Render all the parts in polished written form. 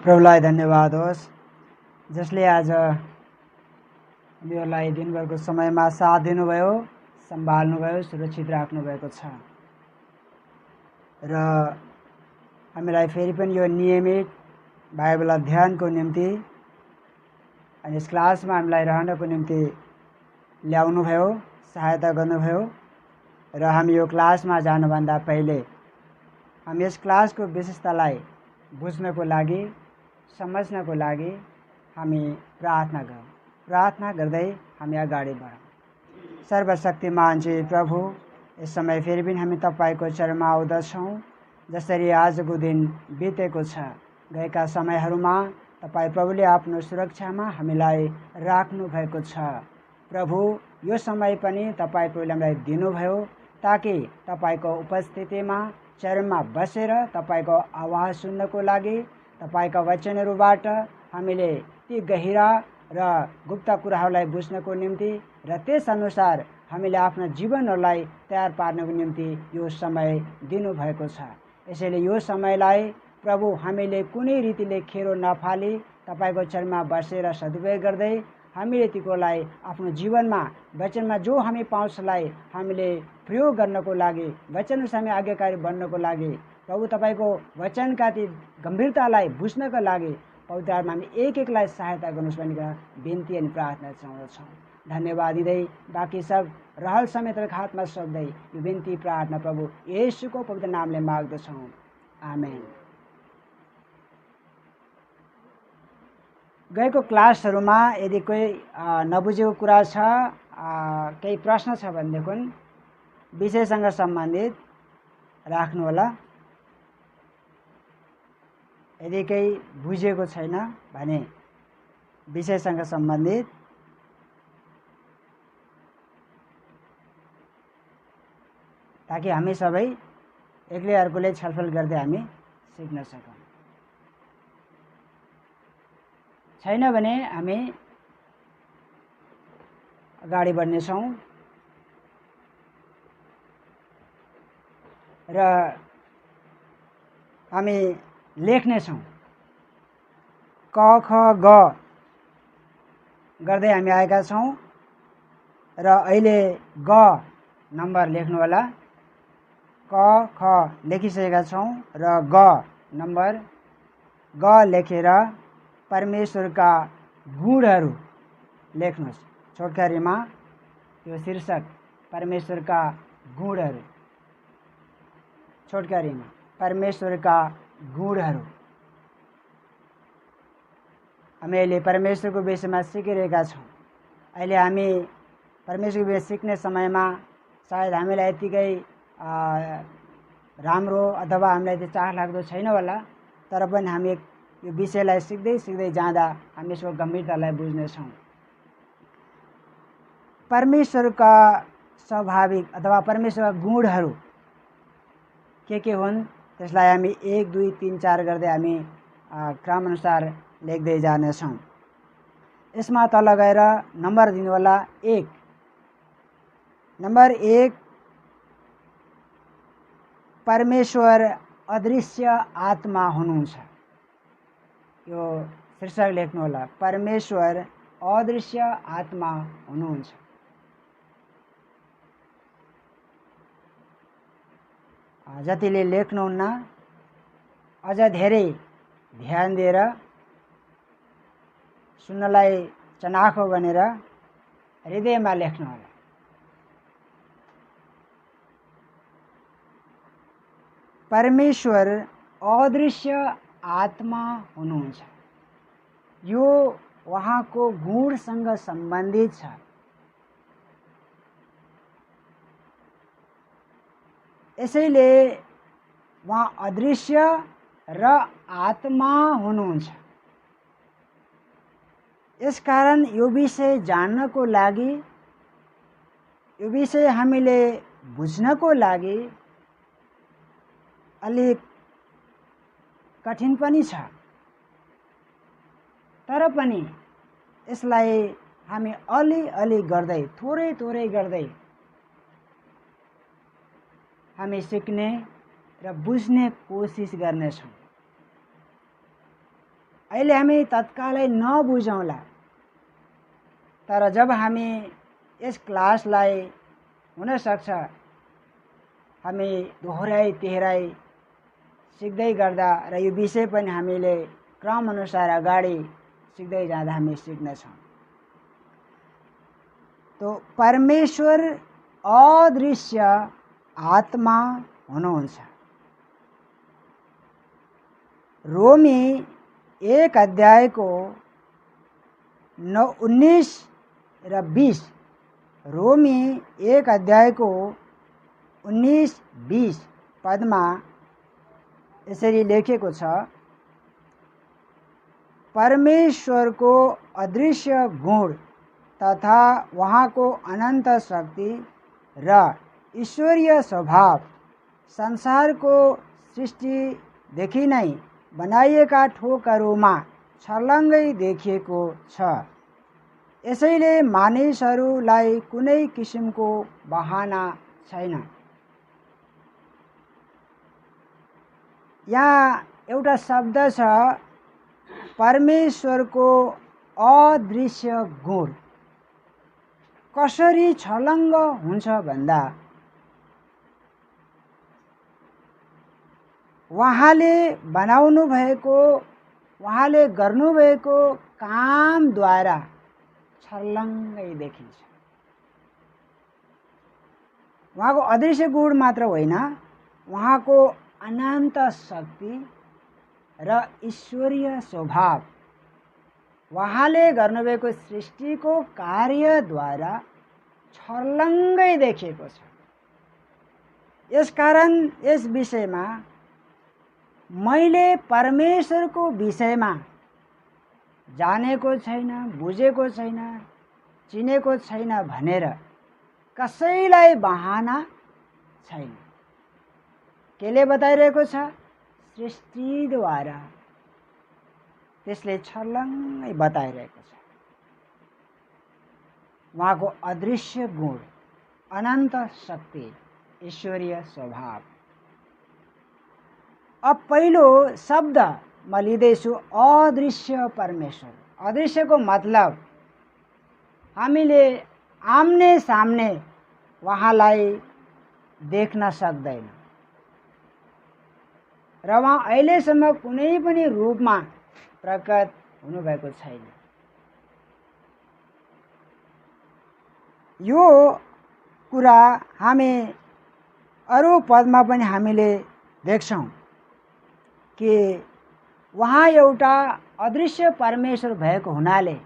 प्रभुलाई धन्यवाद होस् जसले आज हामीहरूलाई दिनभरको समयमा साथ दिनुभयो, सम्हाल्नुभयो, सुरक्षित राख्नुभएको छ र हामीलाई फेरि पनि यो नियमित बाइबल अध्ययनको निम्ति अनि यस क्लासमा हामीलाई रहनको निम्ति ल्याउनुभयो, सहायता गर्नुभयो र हामी यो क्लासमा जानुभन्दा पहिले हामी यस क्लासको विशेषतालाई बुझ्नको लागि, समझ्नको लागि हामी प्रार्थना गरौँ। प्रार्थना गर्दै हामी अगाडि बढौँ। सर्वशक्तिमान चाहिँ प्रभु, यस समय फेरि पनि हामी तपाईको चरणमा आउँदछौँ। जसरी आजको दिन बितेको छ, गएका समयहरूमा तपाईँ प्रभुले आफ्नो सुरक्षामा हामीलाई राख्नु भएको छ। प्रभु, यो समय पनि तपाईँ प्रभुले हामीलाई दिनुभयो ताकि तपाईको उपस्थितिमा चरणमा बसेर तपाईको आवाज सुन्नको लागि, तपाईका वचनहरूबाट हामीले ती गहिरा र गुप्त कुराहरूलाई बुझ्नको निम्ति र त्यसअनुसार हामीले आफ्नो जीवनहरूलाई तयार पार्नको निम्ति यो समय दिनुभएको छ। यसैले यो समयलाई प्रभु हामीले कुनै रीतिले खेरो नफाली तपाईको चरणमा बसेर सदुपयोग गर्दै हामीले तीकोलाई आफ्नो जीवनमा वचनमा जो हामी पाउँछलाई हामीले प्रयोग गर्नको लागि, वचनअनुसार हामी आज्ञाकारी बन्नको लागि, प्रभु तपाईको वचनका ती गम्भीरतालाई बुझ्नको लागि पवित्र आत्मा हामी एक एकलाई सहायता गर्नुहोस् भनेर बिन्ती अनि प्रार्थना चाहन्छौँ। धन्यवाद दिँदै बाँकी सब रहल समय तपाईँको हातमा सौंप्दै यो बिन्ती प्रार्थना प्रभु येशूको पवित्र नामले माग्दछौँ। आमेन। गएको क्लासहरूमा यदि कोही नबुझेको कुरा छ, केही प्रश्न छ भनेदेखि विषयसँग सम्बन्धित राख्नुहोला। यदि केही बुझेको छैन भने विषयसँग सम्बन्धित ताकि हामी सबै एक्लै अर्कोले छलफल गर्दै हामी सिक्न सकौँ। छैन भने हामी अगाडि बढ्नेछौँ र हामी लेख्नेछौँ। क ख ग गर्दै हामी आएका छौँ र अहिले ग नम्बर लेख्नु होला। क ख लेखिसकेका छौँ र ग नम्बर ग लेखेर परमेश्वरका गुणहरू लेख्नुहोस्। छोटकरीमा यो शीर्षक परमेश्वरका गुणहरू, छोटकरीमा परमेश्वरका गुणहरू। हामी अहिले परमेश्वरको विषयमा सिकिरहेका छौँ। अहिले हामी परमेश्वरको विषय सिक्ने समयमा सायद हामीलाई यतिकै राम्रो अथवा हामीलाई त्यो चाख लाग्दो छैन होला, तर पनि हामी यो विषयलाई सिक्दै सिक्दै जाँदा हामी यसको गम्भीरतालाई बुझ्नेछौँ। परमेश्वरका स्वाभाविक अथवा परमेश्वरका गुणहरू के हुन् त्यसलाई हामी 1, 2, 3, 4 गर्दै हामी क्रमअनुसार लेख्दै जानेछौँ। यसमा तल गएर नम्बर दिनु होला 1। नम्बर 1, परमेश्वर अदृश्य आत्मा हुनुहुन्छ। यो शीर्षक लेख्नु होला, परमेश्वर अदृश्य आत्मा हुनुहुन्छ। जतिले लेख्नुहुन्न अझ धेरै ध्यान दिएर सुन्नलाई चनाखो बनेर हृदयमा लेख्नु होला। परमेश्वर अदृश्य आत्मा हुनुहुन्छ। यो उहाँको गुणसँग सम्बन्धित छ। यसैले उहाँ अदृश्य र आत्मा हुनुहुन्छ। यसकारण यो विषय जान्नको लागि, यो विषय हामीले बुझ्नको लागि अलिक कठिन पनि छ, तर पनि यसलाई हामी अलि गर्दै, थोरै गर्दै हामी सिक्ने र बुझ्ने कोसिस गर्नेछौँ। अहिले हामी तत्कालै नबुझौँला, तर जब हामी यस क्लासलाई हुनसक्छ हामी दोहोऱ्याइ तेह्राइ सिक्दै गर्दा र यो विषय पनि हामीले क्रम अनुसार अगाडि सिक्दै जाँदा हामी सिक्नेछौँ। तो परमेश्वर अदृश्य आत्मा हुनुहुन्छ। रोमी 1 अध्यायको 19 र 20, रोमी 1 अध्यायको 19-20 पदमा यसरी लेखेको छ, परमेश्वरको अदृश्य गुण तथा वहाँको अनन्त शक्ति र ईश्वरीय स्वभाव संसारको सृष्टिदेखि नै बनाइएका थोकहरूमा छर्लङ्गै देखिएको छ। यसैले मानिसहरूलाई कुनै किसिमको बहाना छैन। यहाँ एउटा शब्द छ, परमेश्वरको अदृश्य गुण। कसरी छर्लङ्ग हुन्छ भन्दा उहाँले बनाउनु भएको, उहाँले गर्नुभएको कामद्वारा छर्लङ्गै देखिन्छ। उहाँको अदृश्य गुण मात्र होइन, उहाँको अनन्त शक्ति र ईश्वरीय स्वभाव, उहाँले गर्नुभएको सृष्टिको कार्यद्वारा छर्लङ्गै देखिएको छ। यसकारण यस विषयमा मैले परमेश्वरको विषयमा जानेको छैन, बुझेको छैन, चिनेको छैन भनेर कसैलाई बहाना छैन। केले बताइरहेको छ? सृष्टिद्वारा त्यसले छर्लङ्गै बताइरहेको छ। उहाँको अदृश्य गुण, अनन्त शक्ति, ईश्वरीय स्वभाव। अब पहिलो शब्द म लिँदैछु, अदृश्य परमेश्वर। अदृश्यको मतलब हामीले आम्ने सामने उहाँलाई देख्न सक्दैन र उहाँ अहिलेसम्म कुनै पनि रूपमा प्रकट हुनुभएको छैन। यो कुरा हामी अरू पदमा पनि हामीले देख्छौँ कि उहाँ एउटा अदृश्य परमेश्वर भएको हुनाले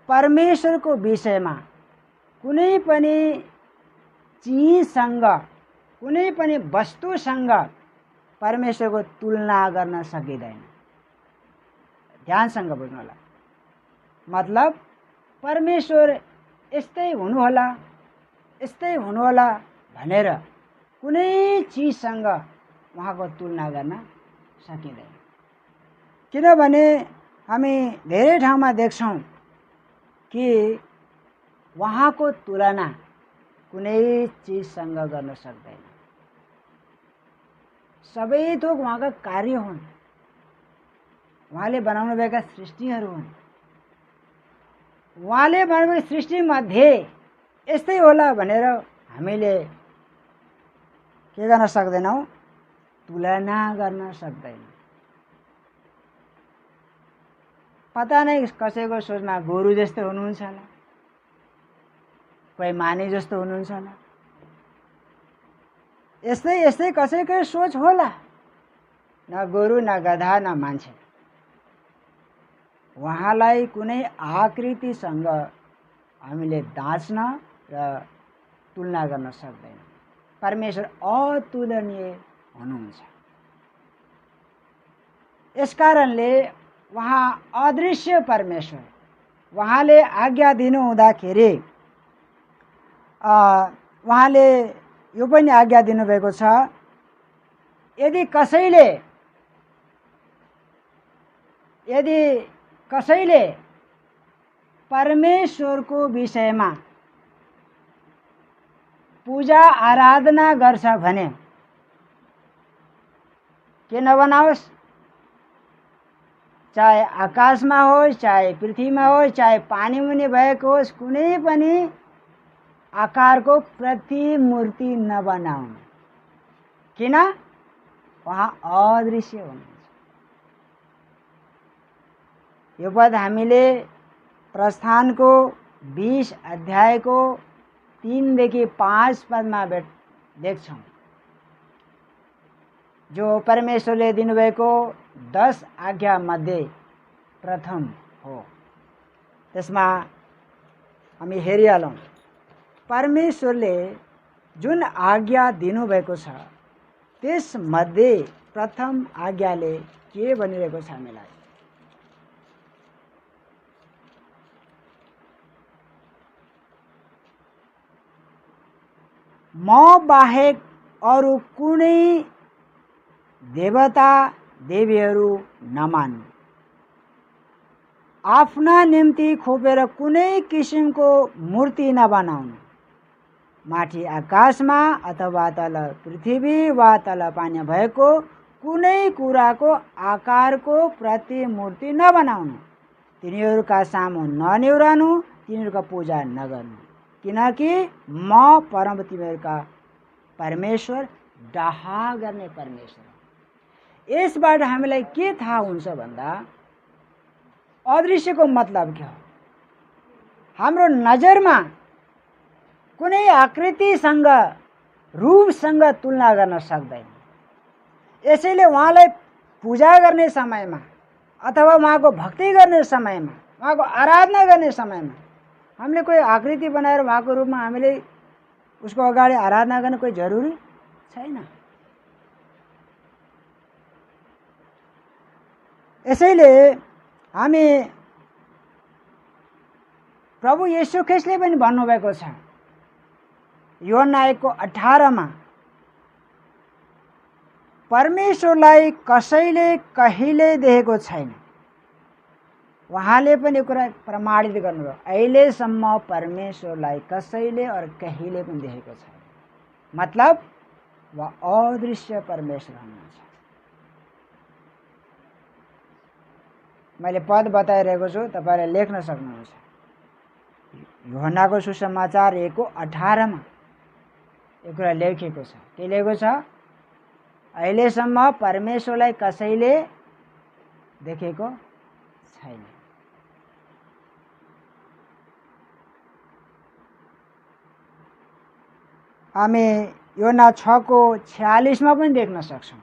परमेश्वरको विषयमा कुनै पनि चिजसँग, कुनै पनि वस्तुसँग परमेश्वरको तुलना गर्न सकिँदैन। ध्यानसँग बुझ्नु होला। मतलब परमेश्वर यस्तै हुनुहोला, यस्तै हुनुहोला भनेर कुनै चिजसँग उहाँको तुलना गर्न सकिँदैन। किनभने हामी धेरै ठाउँमा देख्छौँ कि उहाँको तुलना कुनै चिजसँग गर्न सक्दैन। सबै थोक उहाँका कार्य हुन्, उहाँले बनाउनु भएका सृष्टिहरू हुन्। उहाँले बनाउनु सृष्टिमध्ये यस्तै होला भनेर हामीले के गर्न सक्दैनौँ? तुलना गर्न सक्दैनौँ। पता नै कसैको सोचमा गोरु जस्तो हुनुहुन्छ होला, कोही मानिस जस्तो हुनुहुन्छ होला, यस्तै यस्तै कसैको सोच होला। न गोरु, न गधा, न मान्छे। उहाँलाई कुनै आकृतिसँग हामीले दाँच्न र तुलना गर्न सक्दैनौँ। परमेश्वर अतुलनीय हुनुहुन्छ। यसकारणले उहाँ अदृश्य परमेश्वर। उहाँले आज्ञा दिनु हुँदाखेरि उहाँले यो पनि आज्ञा दिनुभएको छ, यदि कसैले परमेश्वरको विषयमा पूजा आराधना गर्छ भने के नबनाओस्? चाहे आकाशमा होस्, चाहे पृथ्वीमा होस्, चाहे पानी मुनि भएको होस्, कुनै पनि आकारको प्रतिमूर्ति नबनाउनु। किन? उहाँ अदृश्य हुनुहुन्छ। यो पद हामीले प्रस्थानको 20 अध्यायको 3 देखि 5 पदमा देख्छौँ, जो परमेश्वरले दिनुभएको 10 आज्ञा मध्ये प्रथम हो। त्यसमा हामी हेरिहालौँ, परमेश्वरले जुन आज्ञा दिनुभएको छ त्यसमध्ये प्रथम आज्ञाले के भनिरहेको छ हामीलाई? म बाहेक अरू कुनै देवता देवीहरू नमान्नु, आफ्ना निम्ति खोपेर कुनै किसिमको मूर्ति नबनाउनु, माथि आकाशमा अथवा तल पृथ्वी वा तल पानीमा भएको कुनै कुराको आकारको प्रतिमूर्ति नबनाउनु, तिनीहरूका सामु ननिहुरनु, तिनीहरूका पूजा नगर्नु, किनकि म परम तिमीहरूका परमेश्वर, डाहा गर्ने परमेश्वर। यसबाट हामीलाई के थाहा हुन्छ भन्दा अदृश्यको मतलब के हो? हाम्रो नजरमा कुनै आकृतिसँग, रूपसँग तुलना गर्न सक्दैन। यसैले उहाँलाई पूजा गर्ने समयमा अथवा उहाँको भक्ति गर्ने समयमा, उहाँको आराधना गर्ने समयमा हामीले कोही आकृति बनाएर उहाँको रूपमा हामीले उसको अगाडि आराधना गर्न कोही जरुरी छैन। यसैले हामी प्रभु येशू ख्रिस्टले पनि भन्नुभएको छ यूहन्ना 1:18 परमेश्वरलाई कसैले कहिले देखेको छैन। उहाँले पनि यो कुरा प्रमाणित गर्नुभयो, अहिलेसम्म परमेश्वरलाई कसैले और कहिले पनि देखेको छैन। मतलब वह अदृश्य परमेश्वर हुनुहुन्छ। मैले पद बताइरहेको छु, तपाईले लेख्न सक्नुहुन्छ। यूहन्नाको सुसमाचार 1:18 यो कुरा लेखिएको छ। के लेखेको छ? अहिलेसम्म परमेश्वरलाई कसैले देखेको छैन। हामी यूहन्ना 6:46 पनि देख्न सक्छौँ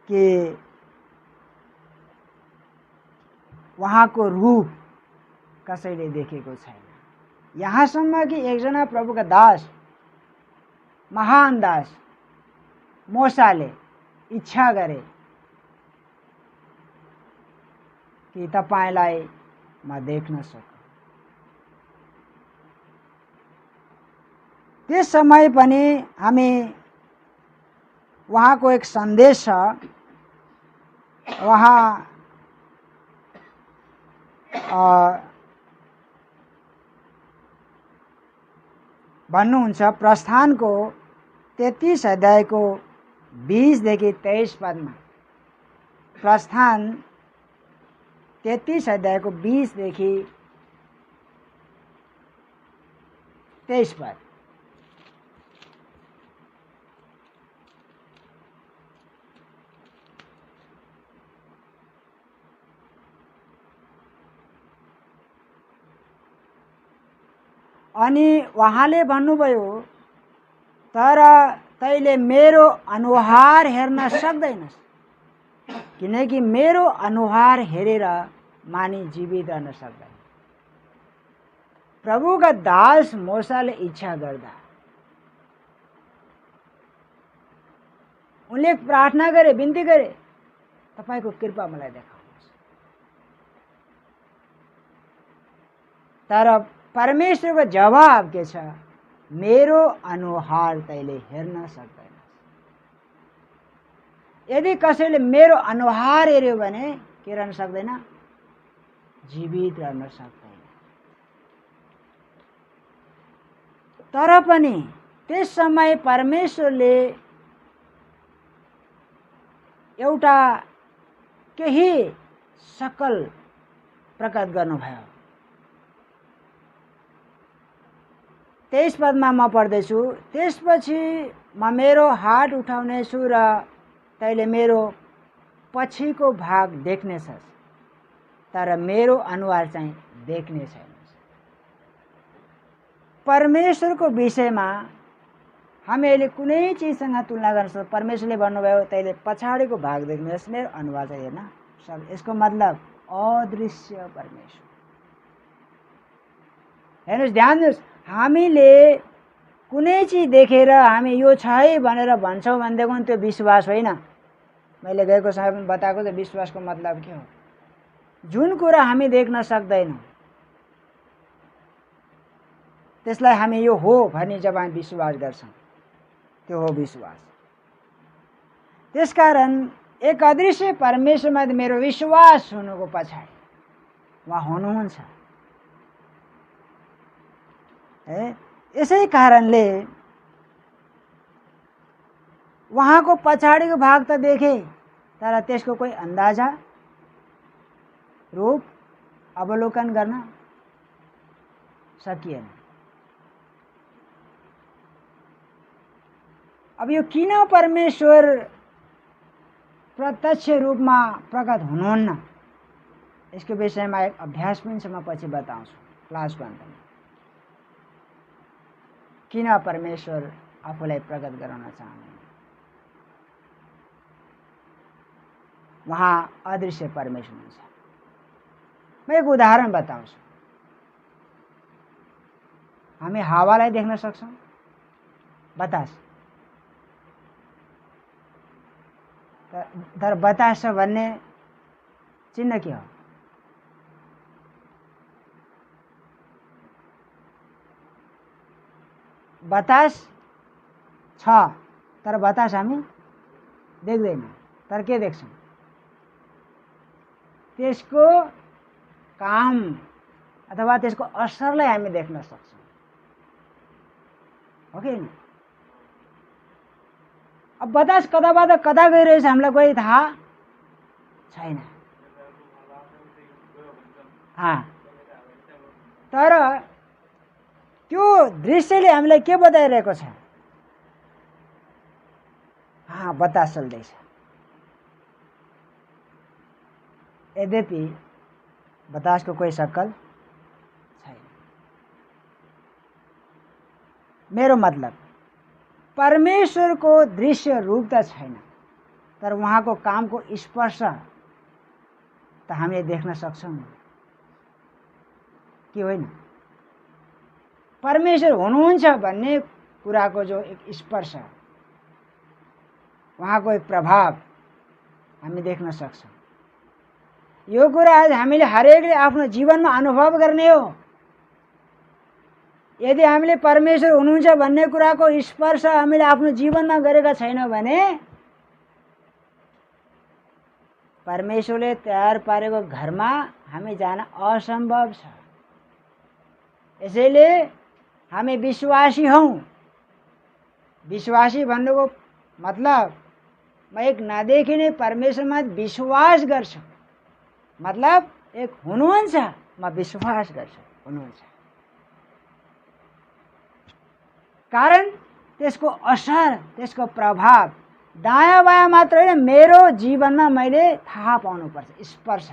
कि उहाँको रूप कसैले देखेको छैन। यहाँसम्म कि एकजना प्रभुका दास, महान दास मोसाले इच्छा गरे कि तपाईलाई म देख्न सकूँ। त्यस समय पनि हामी उहाँको एक सन्देश छ। उहाँ भन्नुहुन्छ प्रस्थानको 33 अध्यायको 20 देखि 23 पदमा, प्रस्थान 33 अध्यायको 20 देखि 23 पद। अनि उहाँले भन्नुभयो, तर तैले मेरो अनुहार हेर्न सक्दैनस्, किनकि मेरो अनुहार हेरेर मानी जीवित रहन सक्दैन। प्रभुका दास मोसाले इच्छा गर्दा उनले प्रार्थना गरे, बिन्ती गरे, तपाईको कृपा मलाई देखाउनुहोस्। तर परमेश्वरको जवाब के छ? मेरो अनुहार तैले हेर्न सक्दैन। यदि कसैले मेरो अनुहार हेर्यो भने के रहन सक्दैन? जीवित रहन सक्दैन। तर पनि त्यस समय परमेश्वरले एउटा केही सकल प्रकट गर्नुभयो। 23 पदमा म पढ्दैछु, त्यसपछि म मेरो हात उठाउनेछु र तैले मेरो पछिको भाग देख्नेछस्, तर मेरो अनुहार चाहिँ देख्ने छैनस्। परमेश्वरको विषयमा हामी अहिले कुनै चिजसँग तुलना गर्न सक्छौँ। परमेश्वरले भन्नुभयो तैले पछाडिको भाग देख्नेछस्, मेरो अनुहार चाहिँ हेर्न सक्छ। यसको मतलब अदृश्य परमेश्वर। हेर्नुहोस्, ध्यान दिनुहोस्, हामीले कुनै चिज देखेर हामी यो छ है भनेर भन्छौँ भनेदेखि त्यो विश्वास होइन। मैले गएको समयमा बताएको त विश्वासको मतलब के हो? जुन कुरा हामी देख्न सक्दैनौँ त्यसलाई हामी यो हो भनी जब हामी विश्वास गर्छौँ त्यो हो विश्वास। त्यसकारण एक अदृश्य परमेश्वरमा मेरो विश्वास हुनुको पछाडि उहाँ हुनुहुन्छ। यसै कारणले उहाँको पछाडिको भाग त देखे, तर त्यसको कोही अन्दाजा, रूप, अवलोकन गर्न सकिएन। अब यो किन परमेश्वर प्रत्यक्ष रूपमा प्रकट हुनुहुन्न, यसको विषयमा एक अभ्यास पनि छ, म पछि बताउँछु क्लासको अन्तमा। किन परमेश्वर आफूलाई प्रकट गराउन चाहनुहुन्न? वहाँ अदृश्य परमेश्वर हुनुहुन्छ। म एक उदाहरण बताउँछु। हामी हावालाई देख्न सक्छौँ, बतास, तर बतास भन्ने चिन्ह के हो? बतास छ, तर बतास हामी देख्दैनौँ। तर के देख्छौँ? त्यसको काम अथवा त्यसको असरलाई हामी देख्न सक्छौँ, हो कि होइन? अब बतास कताबाट कता गइरहेछ हामीलाई कोही थाहा छैन। तर त्यो दृश्यले हामीलाई के बताइरहेको छ? बतास चल्दैछ। यद्यपि बतासको कोही शक्ल छैन। मेरो मतलब परमेश्वरको दृश्य रूप त छैन, तर उहाँको कामको स्पर्श त हामीले देख्न सक्छौँ कि होइन? परमेश्वर हुनुहुन्छ भन्ने कुराको जो एक स्पर्श, उहाँको एक प्रभाव हामी देख्न सक्छौँ। यो कुरा आज हामीले हरेकले आफ्नो जीवनमा अनुभव गर्ने हो। यदि हामीले परमेश्वर हुनुहुन्छ भन्ने कुराको स्पर्श हामीले आफ्नो जीवनमा गरेका छैनौँ भने परमेश्वरले तयार पारेको घरमा हामी जान असम्भव छ। यसैले हामी विश्वासी हौँ। विश्वासी भन्नुको मतलब म एक नदेखिने परमेश्वरमा विश्वास गर्छु, मतलब एक हुनुहुन्छ, म विश्वास गर्छु हुनुहुन्छ। कारण त्यसको असर, त्यसको प्रभाव दायाँ बायाँ मात्र होइन, मेरो जीवनमा मैले थाहा पाउनुपर्छ। स्पर्श,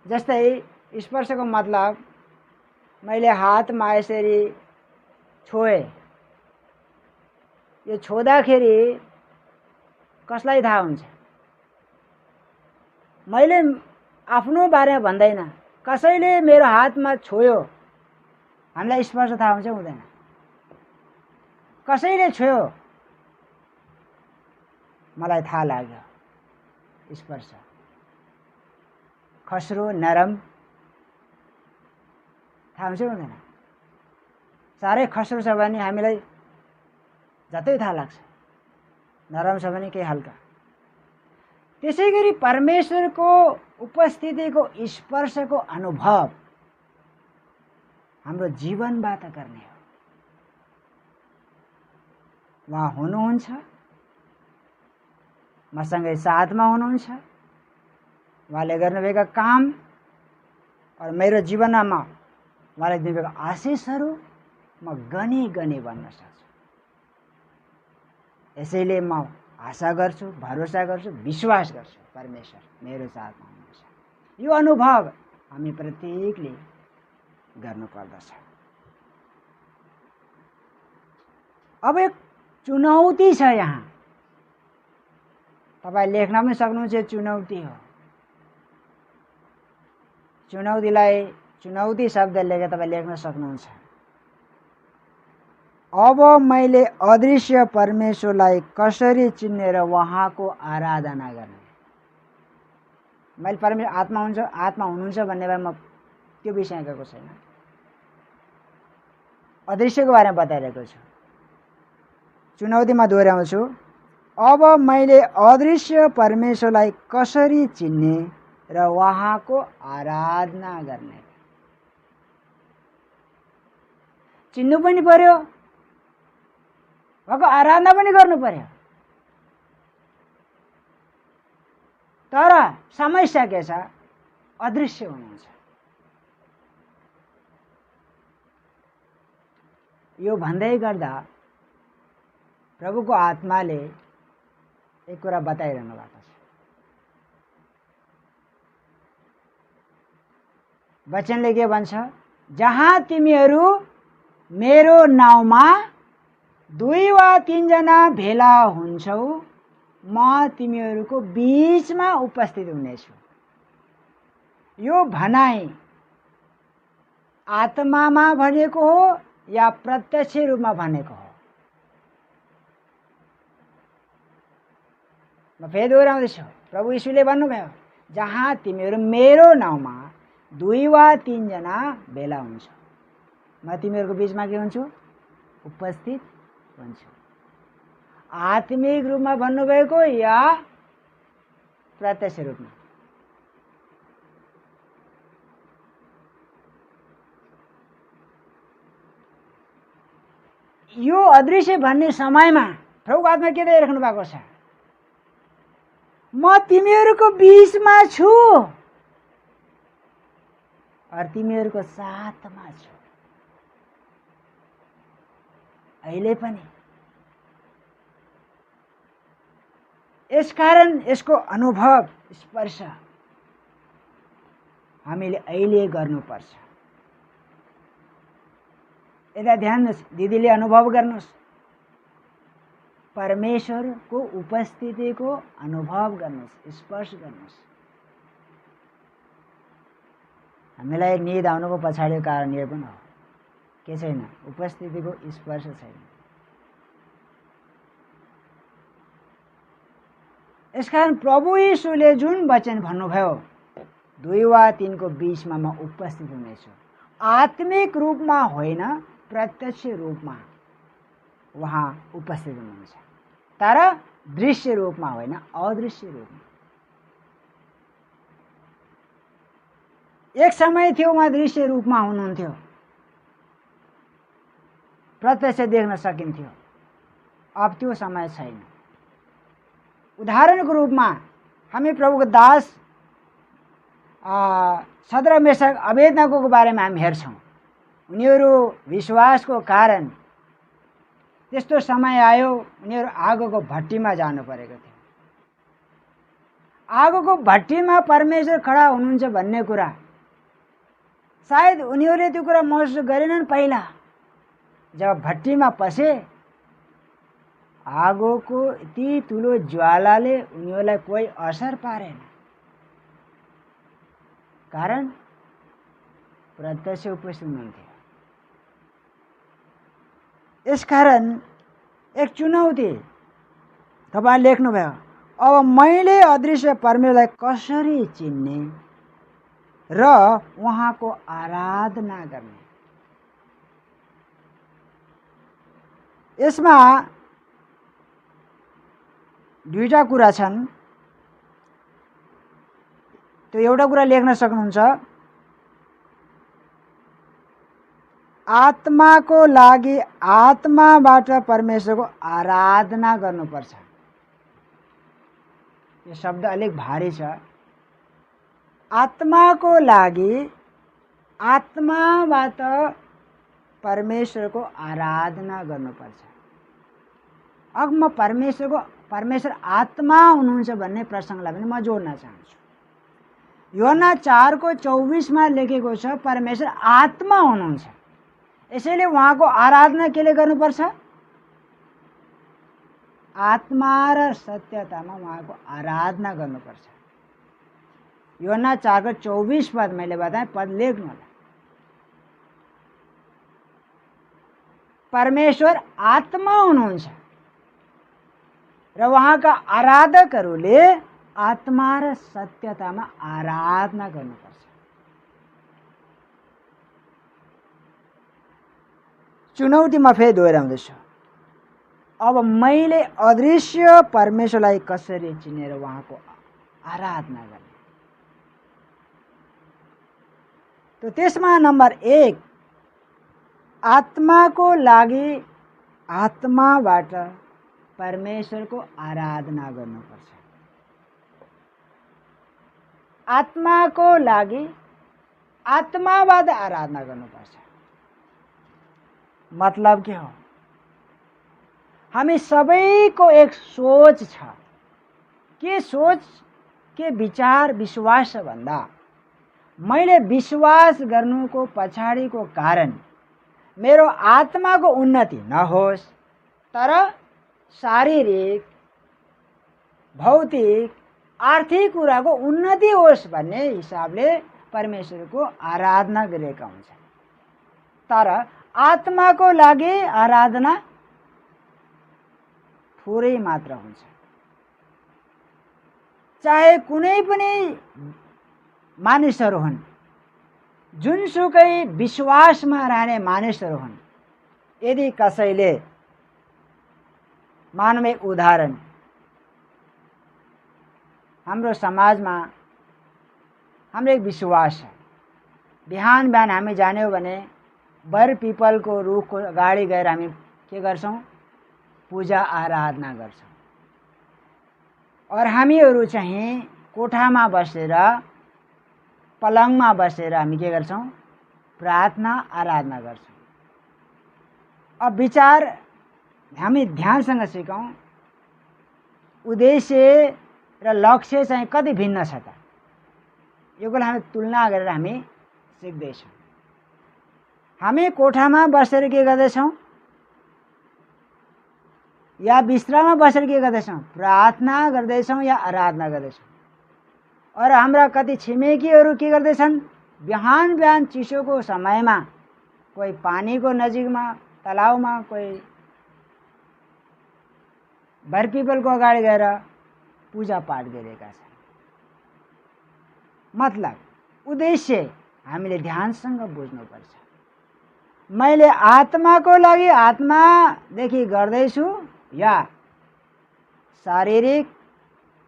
जस्तै स्पर्शको मतलब मैले हातमा यसरी छोएँ, यो छोदाखेरि कसलाई थाहा हुन्छ? मैले आफ्नो बारेमा भन्दैन, कसैले मेरो हातमा छोयो, हामीलाई स्पर्श थाहा हुन्छ हुँदैन? कसैले छोयो, मलाई थाहा लाग्यो। स्पर्श खस्रो नरम थाहा हुन्छ हुँदैन? साह्रै खस्रो छ भने हामीलाई जतै थाहा लाग्छ, नरम छ भने केही हल्का। त्यसै गरी परमेश्वरको उपस्थितिको स्पर्शको अनुभव हाम्रो जीवनबाट गर्ने हो। उहाँ हुनुहुन्छ, मसँगै साथमा हुनुहुन्छ, उहाँले गर्नुभएका काम और मेरो जीवनमा उहाँले दिनुभएका आशिषहरू म गनी गनी भन्न सक्छु। यसैले म आशा गर्छु, भरोसा गर्छु, विश्वास गर्छु परमेश्वर मेरो साथमा हुनुहुन्छ। यो अनुभव हामी प्रत्येकले गर्नुपर्दछ। अब एक चुनौती छ यहाँ, तपाईँ लेख्न पनि सक्नुहुन्छ, चुनौती हो। चुनौतीलाई चुनौती शब्द लेखेर तपाईँ लेख्न सक्नुहुन्छ। अब मैले अदृश्य परमेश्वरलाई कसरी चिन्ने र उहाँको आराधना गर्ने। मैले परमेश्वर आत्मा हुनुहुन्छ भन्ने बारेमा त्यो विषय गएको छैन, अदृश्यको बारेमा बताइरहेको छु। चुनौतीमा दोहोऱ्याउँछु, अब मैले अदृश्य परमेश्वरलाई कसरी चिन्ने र उहाँको आराधना गर्ने। चिन्नु पनि पर्यो, उहाँको आराधना पनि गर्नु पर्यो। तर समस्या के छ? अदृश्य हुनुहुन्छ। यो भन्दै गर्दा प्रभुको आत्माले एक कुरा बताइरहनु भएको छ। वचनले के भन्छ? जहाँ तिमीहरू मेरो नाउँमा 2 वा 3 जना भेला हुन्छौ, म तिमीहरूको बीचमा उपस्थित हुनेछु। यो भनाइ आत्मामा भनेको हो या प्रत्यक्ष रूपमा भनेको हो? म फेरि दोहोऱ्याउँदैछु, प्रभु यीशुले भन्नुभयो, जहाँ तिमीहरू मेरो नाउँमा 2 वा 3 जना भेला हुन्छ, म तिमीहरूको बीचमा के हुन्छु? उपस्थित हुन्छु। आत्मिक रूपमा भन्नुभएको या प्रत्यक्ष रूपमा? यो अदृश्य भन्ने समयमा प्रभुको आत्मा के दिइराख्नु भएको छ? म तिमीहरूको बीचमा छु और तिमीहरूको साथमा छु। अहिले पनि यसकारण यसको अनुभव, स्पर्श हामीले अहिले गर्नुपर्छ। यता ध्यान दिदीले अनुभव गर्नुहोस्, परमेश्वरको उपस्थितिको अनुभव गर्नुहोस्, स्पर्श गर्नुहोस्। हामीलाई एक निद आउनुको पछाडिको कारण यो पनि हो, के छैन? उपस्थितिको स्पर्श छैन। यसकारण प्रभु यीशुले जुन वचन भन्नुभयो, 2 वा 3 को बीचमा म उपस्थित हुनेछु, आत्मिक रूपमा होइन, प्रत्यक्ष रूपमा उहाँ उपस्थित हुनुहुन्छ। तर दृश्य रूपमा होइन, अदृश्य रूपमा। एक समय थियो उहाँ दृश्य रूपमा हुनुहुन्थ्यो, प्रत्यक्ष देख्न सकिन्थ्यो। अब त्यो समय छैन। उदाहरणको रूपमा हामी प्रभुको दास शद्रक मेशक अबेदनगोको बारेमा हामी हेर्छौँ। उनीहरू विश्वासको कारण त्यस्तो समय आयो, उनीहरू आगोको भट्टीमा जानु परेको थियो। आगोको भट्टीमा परमेश्वर खडा हुनुहुन्छ भन्ने कुरा सायद उनीहरूले त्यो कुरा महसुस गरेनन्। पहिला जब भट्टीमा पसे, आगोको यति ठुलो ज्वालाले उनीहरूलाई कोही असर पारेन, कारण प्रत्यक्ष उपस्थित हुनुहुन्थ्यो। यसकारण एक चुनौती तपाईँ लेख्नुभयो, अब मैले अदृश्य परमेश्वरलाई कसरी चिन्ने र उहाँको आराधना गर्ने। यसमा दुईटा कुरा छन्। त्यो एउटा कुरा लेख्न सक्नुहुन्छ, आत्माको लागि आत्माबाट परमेश्वरको आराधना गर्नुपर्छ। यो शब्द अलिक भारी छ, आत्माको लागि आत्माबाट परमेश्वरको आराधना गर्नुपर्छ। अब म परमेश्वर आत्मा हुनुहुन्छ भन्ने प्रसङ्गलाई पनि म जोड्न चाहन्छु। यूहन्ना 4:24 मा लेखेको छ परमेश्वर आत्मा हुनुहुन्छ। यसैले उहाँको आराधना केले गर्नुपर्छ? आत्मा र सत्यतामा उहाँको आराधना गर्नुपर्छ। यूहन्ना 4:24 पद मैले बताएँ, पद लेख्नु होला। परमेश्वर आत्मा हुनुहुन्छ र उहाँका आराधकहरूले आत्मा र सत्यतामा आराधना गर्नुपर्छ। चुनौती म फेरि दोहोऱ्याउँदैछु। अब मैले अदृश्य परमेश्वरलाई कसरी चिनेर उहाँको आराधना गर्ने? तो त्यसमा नम्बर 1, आत्माको लागि आत्माबाट परमेश्वरको आराधना गर्नुपर्छ। आत्माको लागि आत्माबाट आराधना गर्नुपर्छ। मतलब के हो? हामी सबैको एक सोच छ। के सोच, के विचार, विश्वास छ भन्दा मैले विश्वास गर्नुको पछाडिको कारण मेरो आत्माको उन्नति नहोस्, तर शारीरिक, भौतिक, आर्थिक कुराको उन्नति होस् भन्ने हिसाबले परमेश्वरको आराधना गरेका हुन्छ। तर आत्माको लागि आराधना थोरै मात्र हुन्छ। चाहे कुनै पनि मानिसहरू हुन्, जुनसुकै विश्वासमा रहने मानिसहरू हुन्, यदि कसैले, मानव एक उदाहरण, हाम्रो समाजमा हाम्रो एक विश्वास छ। बिहान बिहान हामी जान्यौँ भने बर पिपलको रुखको अगाडि गएर हामी के गर्छौँ? पूजा आराधना गर्छौँ। और हामीहरू चाहिँ कोठामा बसेर, पलङमा बसेर हामी के गर्छौँ? प्रार्थना आराधना गर्छौँ। अब विचार हामी ध्यानसँग सिकौँ, उद्देश्य र लक्ष्य चाहिँ कति भिन्न छ त? यो कुरा हामी तुलना गरेर हामी सिक्दैछौँ। हामी कोठामा बसेर के गर्दैछौँ? या बिस्तारमा बसेर के गर्दैछौँ? प्रार्थना गर्दैछौँ या आराधना गर्दैछौँ। और हाम्रा कति छिमेकीहरू के गर्दैछन्? बिहान बिहान चिसोको समयमा कोही पानीको नजिकमा, तलाउमा, कोही बरपिपलको अगाडि गएर पूजा पाठ गरिरहेका छन्। मतलब उद्देश्य हामीले ध्यानसँग बुझ्नुपर्छ। मैले आत्माको लागि आत्मादेखि गर्दैछु या शारीरिक,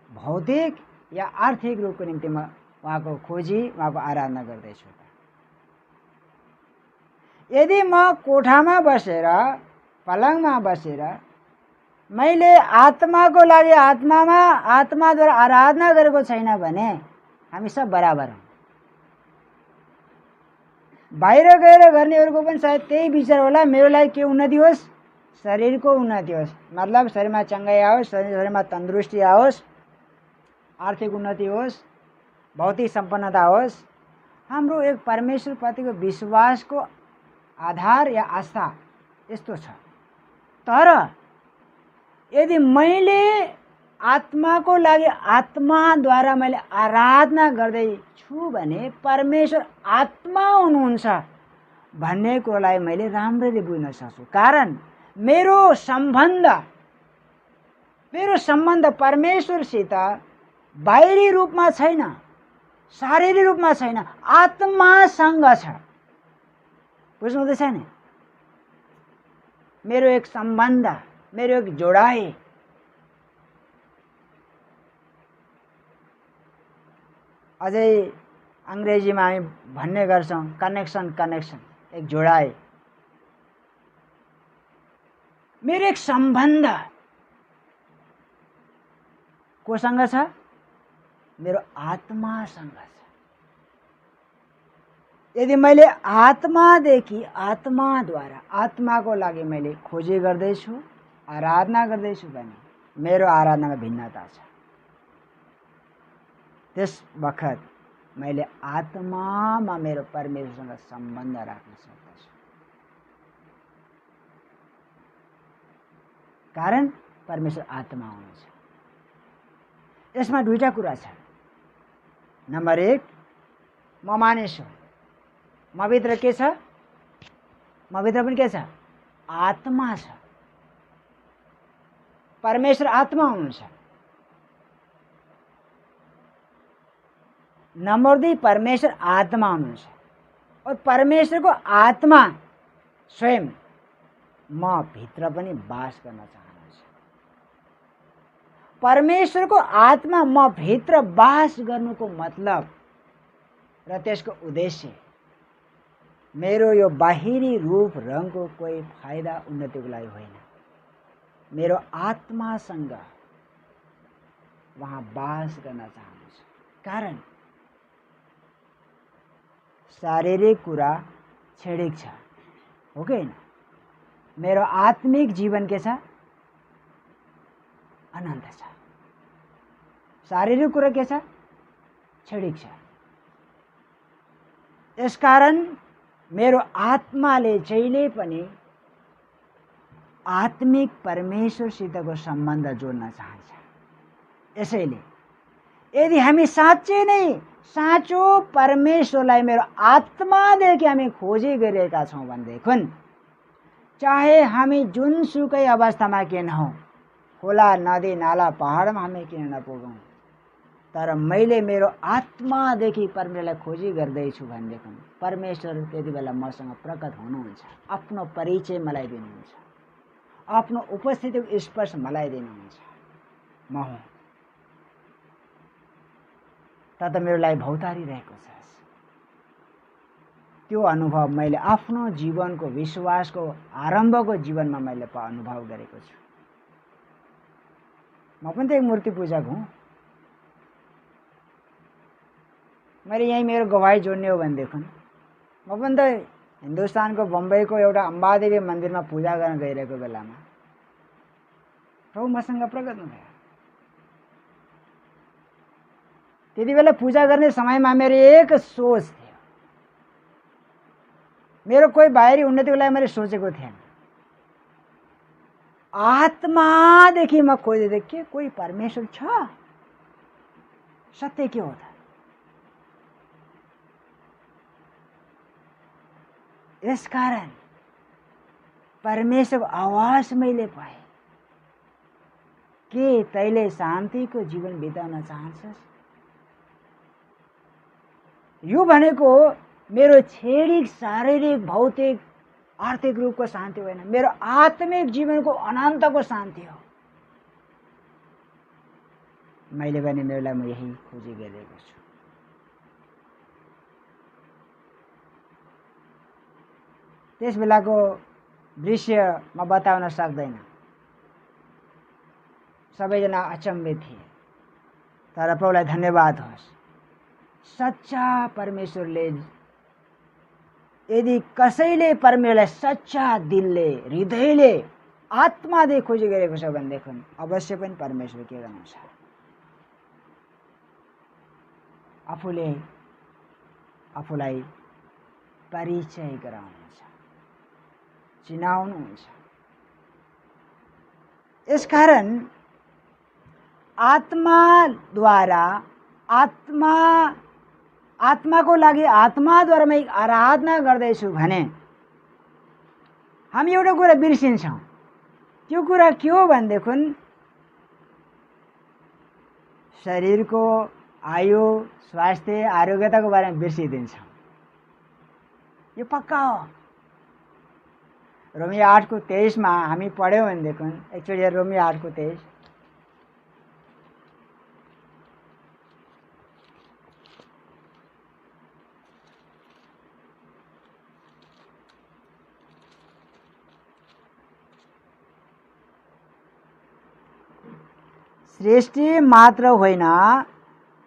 भौतिक या आर्थिक रूपको निम्ति म उहाँको खोजी, उहाँको आराधना गर्दैछु। यदि म कोठामा बसेर, पलङमा बसेर मैले आत्माको लागि आत्माद्वारा आराधना गरेको छैन भने हामी सब बराबर हौँ। बाहिर गएर गर्नेहरूको पनि सायद त्यही विचार होला, मेरो लागि के उन्नति होस्? शरीरको उन्नति होस्। मतलब शरीरमा चङ्गाइ आओस्, शरीरमा तन्दुरुस्ती आओस्, आर्थिक उन्नति होस्, भौतिक सम्पन्नता होस्। हाम्रो एक परमेश्वरप्रतिको विश्वासको आधार या आस्था यस्तो छ। तर यदि मैले आत्माको लागि आत्माद्वारा मैले आराधना गर्दैछु भने परमेश्वर आत्मा हुनुहुन्छ भन्ने कुरालाई मैले राम्ररी बुझ्न सक्छु। कारण मेरो सम्बन्ध परमेश्वरसित बाहिरी रूपमा छैन, शारीरिक रूपमा छैन, आत्मासँग छ। बुझ्नुहुँदैछ नि? मेरो एक सम्बन्ध, मेरो एक जोडाइ। अझै अङ्ग्रेजीमा हामी भन्ने गर्छौँ कनेक्सन, एक जोडाइ। मेरो एक सम्बन्ध कोसँग छ? मेरो आत्मासँग छ। यदि मैले आत्मादेखि आत्माद्वारा आत्माको लागि मैले खोजी गर्दैछु, आराधना गर्दैछु भने मेरो आराधनामा भिन्नता छ। त्यस बखत मैले आत्मामा मेरो परमेश्वरसँग सम्बन्ध राख्न सक्दछु। कारण परमेश्वर आत्मा हुनुहुन्छ। यसमा दुईटा कुरा छ। नम्बर 1, म मानिस हुँ, मभित्र के छ? मभित्र पनि के छ? आत्मा छ। परमेश्वर आत्मा हुनुहुन्छ। नम्बर 2, परमेश्वर आत्मा हुनुहुन्छ और परमेश्वरको आत्मा स्वयं म भित्र पनि बास गर्न चाहनुहुन्छ। परमेश्वरको आत्मा म भित्र बास गर्नुको मतलब र त्यसको उद्देश्य मेरो यो बाहिरी रूप रङको कोही फाइदा उन्नतिको लागि होइन। मेरो आत्मासँग वहाँ बास गर्न चाहनुहुन्छ। कारण शारीरिक कुरा क्षणिक छ, हो कि होइन? मेरो आत्मिक जीवन के छ? अनन्त छ। शारीरिक कुरा के छ? क्षणिक छ। यसकारण मेरो आत्माले जहिले पनि आत्मिक परमेश्वरसितको सम्बन्ध जोड्न चाहन्छ। यसैले यदि हामी साँच्चै नै साँचो परमेश्वरलाई मेरो आत्मादेखि हामी खोजी गरिरहेका छौँ भनेदेखि चाहे हामी जुनसुकै अवस्थामा किन हौँ, खोला नदी नाला पहाडमा हामी किन नपुगौँ, तर मैले मेरो आत्मादेखि परमेश्वरलाई खोजी गर्दैछु भनेदेखि परमेश्वर त्यति बेला मसँग प्रकट हुनुहुन्छ। आफ्नो परिचय मलाई दिनुहुन्छ, आफ्नो उपस्थितिको स्पर्श मलाई दिनुहुन्छ। म हुँ त मेरो लागि भौतारी रहेको छ। त्यो अनुभव मैले आफ्नो जीवनको विश्वासको आरम्भको जीवनमा मैले अनुभव गरेको छु। म पनि त एक मूर्ति पूजक हुँ। मैले यहीँ मेरो गवाही जोड्ने हो भनेदेखि म पनि त हिन्दुस्तानको बम्बईको एउटा अम्बादेवी मन्दिरमा पूजा गर्न गइरहेको बेलामा प्रभु मसँग प्रकट हुनुभयो। त्यति बेला पूजा गर्ने समयमा मेरो एक सोच थियो। मेरो कोही बाहिरी उन्नतिको लागि मैले सोचेको थिएन। आत्मादेखि म खोज्दै के कोही परमेश्वर छ? सत्य के हो त? यसकारण परमेश्वरको आवाज मैले पाएँ। के तैले शान्तिको जीवन बिताउन चाहन्छस्? यो भनेको मेरो क्षणिक शारीरिक भौतिक आर्थिक रूपको शान्ति होइन, मेरो आत्मिक जीवनको अनन्तको शान्ति हो। मैले भने मेरो लागि म यही खोजी गरिरहेको छु। त्यस बेलाको दृश्य म बताउन सक्दैन। सबैजना अचम्भित थिए। तर प्रभुलाई धन्यवाद होस्, सच्चा परमेश्वरले यदि कसैले परमेश्वरलाई सच्चा दिलले हृदयले आत्मादेखि खोजी गरेको छ भनेदेखि अवश्य पनि परमेश्वर के गर्नुहुन्छ? आफूले आफूलाई परिचय गराउनुहुन्छ, चिनाउनुहुन्छ। यसकारण आत्माद्वारा आत्माको लागि आत्माद्वारा म आराधना गर्दैछु भने हामी एउटा कुरा बिर्सिन्छौँ। त्यो कुरा के हो भनेदेखि शरीरको आयु स्वास्थ्य आरोग्यताको बारेमा बिर्सिदिन्छौँ। यो पक्का हो। रोमी 8:23 मा हामी पढ्यौँ भनेदेखि एकचोटि रोमी 8:23 सृष्टि मात्र होइन